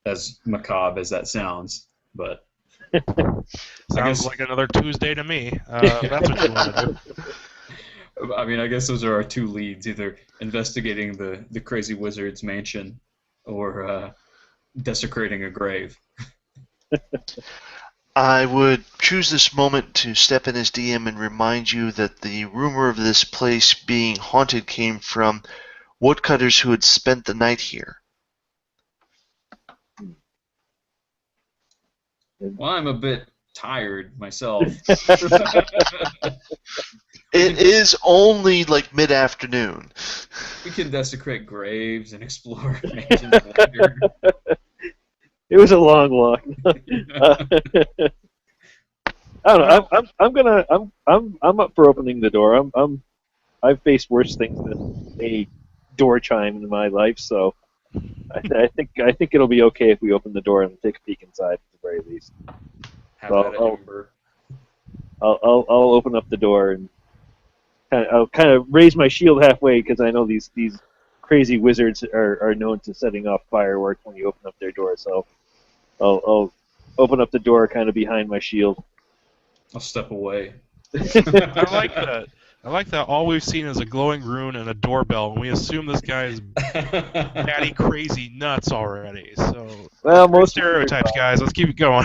As macabre as that sounds, but Sounds like another Tuesday to me. That's what you want to do. I mean, I guess those are our two leads: either investigating the crazy wizard's mansion, or desecrating a grave. I would choose this moment to step in as DM and remind you that the rumor of this place being haunted came from woodcutters who had spent the night here. Well, I'm a bit tired myself. It is only like mid-afternoon. We can desecrate graves and explore mansions later. It was a long walk. I don't know. I'm up for opening the door. I've faced worse things than a door chime in my life, so I think it'll be okay if we open the door and take a peek inside at the very least. Have at it, Ember. I'll open up the door and I'll kind of raise my shield halfway because I know these crazy wizards are known to setting off fireworks when you open up their door. So I'll open up the door kind of behind my shield. I'll step away. I like that. I like that all we've seen is a glowing rune and a doorbell, and we assume this guy is batty crazy nuts already. So, most stereotypes, guys. Let's keep it going.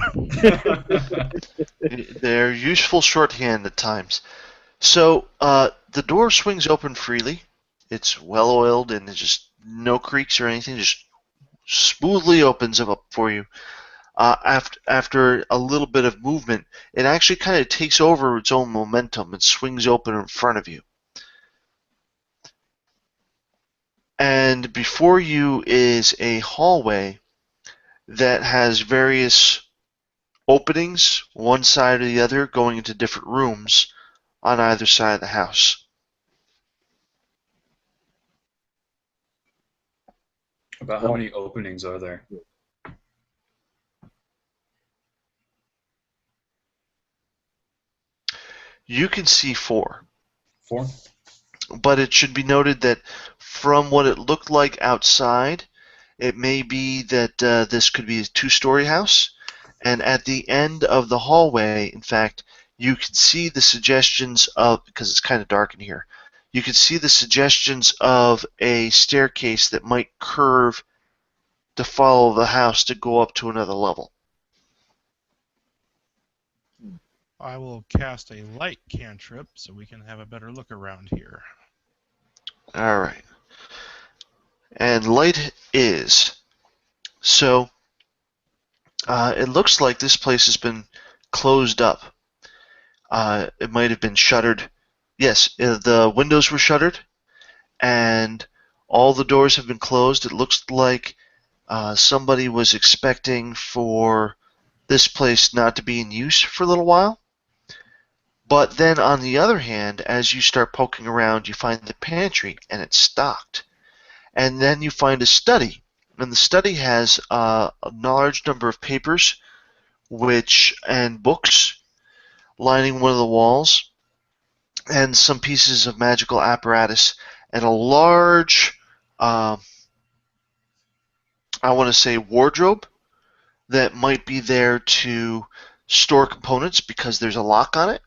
They're useful shorthand at times. So the door swings open freely. It's well oiled and there's just no creaks or anything. Just smoothly opens up for you. After a little bit of movement, it actually kind of takes over its own momentum and swings open in front of you. And before you is a hallway that has various openings, one side or the other, going into different rooms. on either side of the house. About how many openings are there? You can see 4. 4? But it should be noted that from what it looked like outside, it may be that this could be a 2-story house. And at the end of the hallway, in fact, you can see the suggestions of, because it's kind of dark in here, you can see the suggestions of a staircase that might curve to follow the house to go up to another level. I will cast a light cantrip so we can have a better look around here. All right. And light is. So it looks like this place has been closed up. It might have been shuttered. Yes, the windows were shuttered, and all the doors have been closed. It looks like somebody was expecting for this place not to be in use for a little while. But then on the other hand, as you start poking around, you find the pantry, and it's stocked. And then you find a study, and the study has a large number of papers and books lining one of the walls, and some pieces of magical apparatus, and a large, I want to say, wardrobe that might be there to store components because there's a lock on it.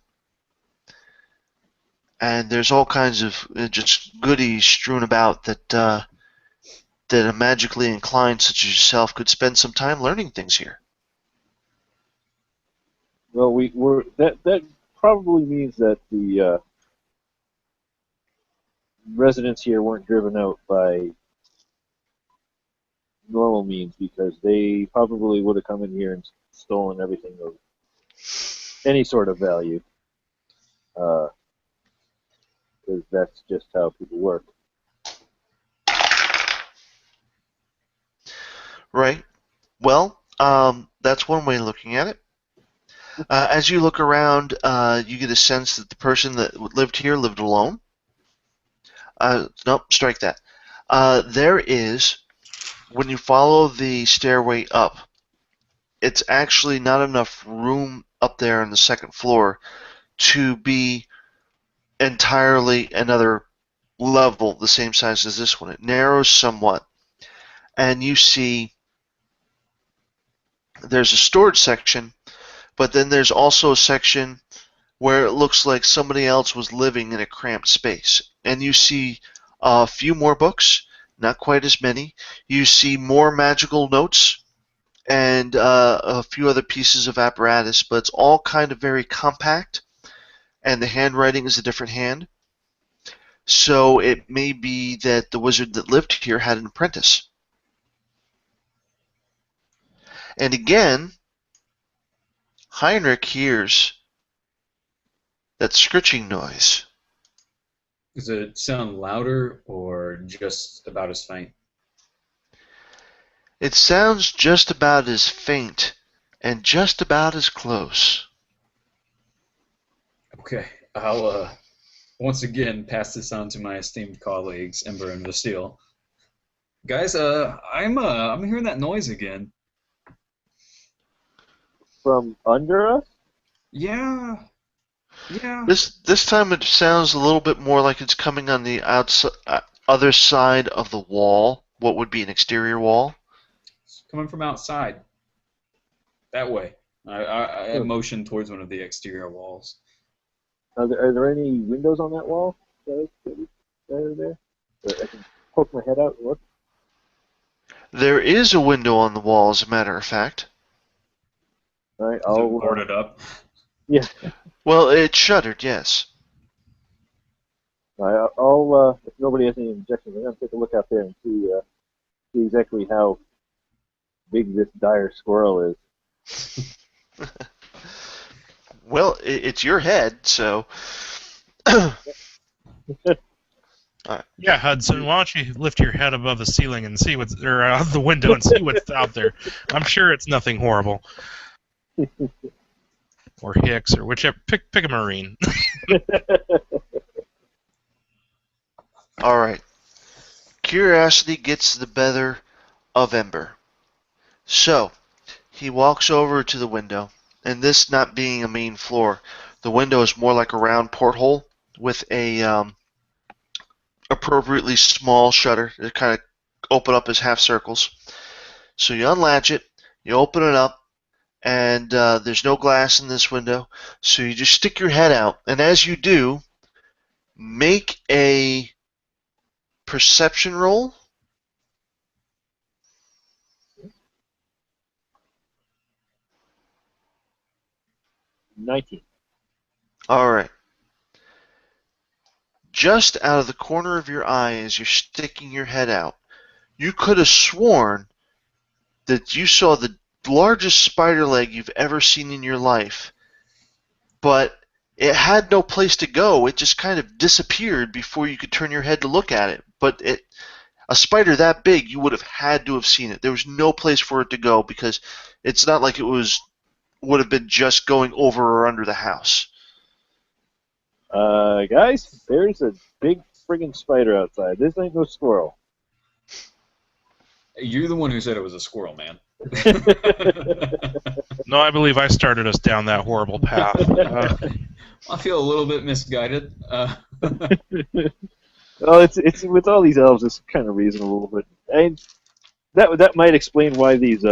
And there's all kinds of just goodies strewn about that that a magically inclined such as yourself could spend some time learning things here. Well, that probably means that the residents here weren't driven out by normal means, because they probably would have come in here and stolen everything of any sort of value. Because that's just how people work. Right. Well, that's one way of looking at it. As you look around, you get a sense that the person that lived here lived alone. Nope, strike that. There is, when you follow the stairway up, it's actually not enough room up there on the second floor to be entirely another level the same size as this one. It narrows somewhat, and you see there's a storage section, but then there's also a section where it looks like somebody else was living in a cramped space. And you see a few more books, not quite as many. You see more magical notes and a few other pieces of apparatus, but it's all kind of very compact, and the handwriting is a different hand. So it may be that the wizard that lived here had an apprentice. And again, Heinrich hears that scritching noise. Does it sound louder or just about as faint? It sounds just about as faint and just about as close. Okay, I'll once again pass this on to my esteemed colleagues, Ember and Vasile. Guys, I'm hearing that noise again. From under us? Yeah. This time it sounds a little bit more like it's coming on the other side of the wall, what would be an exterior wall. It's coming from outside. That way. I motion towards one of the exterior walls. Are there any windows on that wall that are there? I can poke my head out and look. There is a window on the wall, as a matter of fact. All right, Is I'll it boarded up? Yeah. Well, it's shuttered, yes. I'll if nobody has any objections, I'm gonna take a look out there and see exactly how big this dire squirrel is. Well, it's your head, so. Yeah, Hudson, why don't you lift your head above the ceiling and see what's or out the window and see what's out there? I'm sure it's nothing horrible. or Hicks or whichever. Pick a Marine. All right. Curiosity gets the better of Ember. So, he walks over to the window, and this not being a main floor, the window is more like a round porthole with a appropriately small shutter that kind of open up as half circles. So you unlatch it, you open it up, and there's no glass in this window, so you just stick your head out, and as you do, make a perception roll. 19. All right. Just out of the corner of your eye as you're sticking your head out, you could have sworn that you saw the largest spider leg you've ever seen in your life, but it had no place to go. It just kind of disappeared before you could turn your head to look at it. But a spider that big, you would have had to have seen it. There was no place for it to go because it's not like it would have been just going over or under the house. Guys, there's a big friggin' spider outside. This ain't no squirrel. You're the one who said it was a squirrel, man. No, I believe I started us down that horrible path. I feel a little bit misguided. Well, it's with all these elves, it's kind of reasonable, but that might explain why these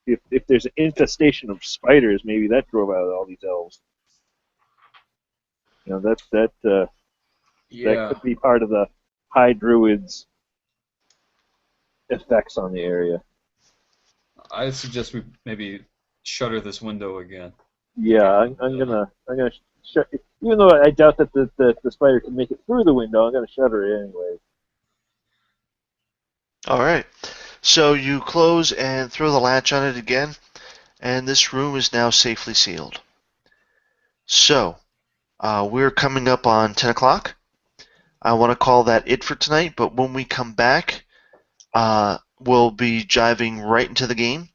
if there's an infestation of spiders, maybe that drove out all these elves. You know, that could be part of the high druids' effects on the area. I suggest we maybe shutter this window again. Yeah, I'm gonna shut. Even though I doubt that the spider can make it through the window, I'm gonna shutter it anyway. All right. So you close and throw the latch on it again, and this room is now safely sealed. So, we're coming up on 10 o'clock. I want to call that it for tonight, but when we come back, we'll be diving right into the game.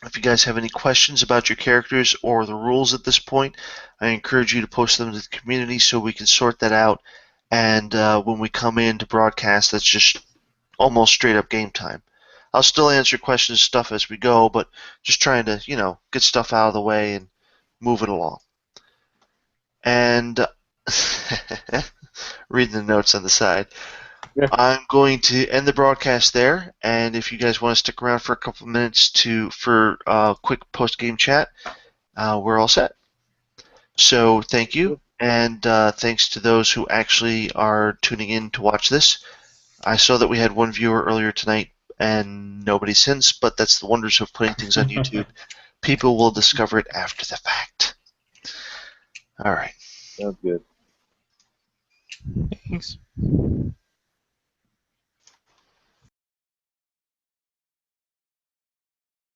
If you guys have any questions about your characters or the rules at this point, I encourage you to post them to the community so we can sort that out. And when we come in to broadcast, that's just almost straight up game time. I'll still answer questions and stuff as we go, but just trying to, get stuff out of the way and move it along. And reading the notes on the side. Yeah. I'm going to end the broadcast there, and if you guys want to stick around for a couple of minutes for a quick post-game chat, we're all set. So thank you, and thanks to those who actually are tuning in to watch this. I saw that we had one viewer earlier tonight, and nobody since, but that's the wonders of putting things on YouTube. People will discover it after the fact. All right. Sounds good. Thanks.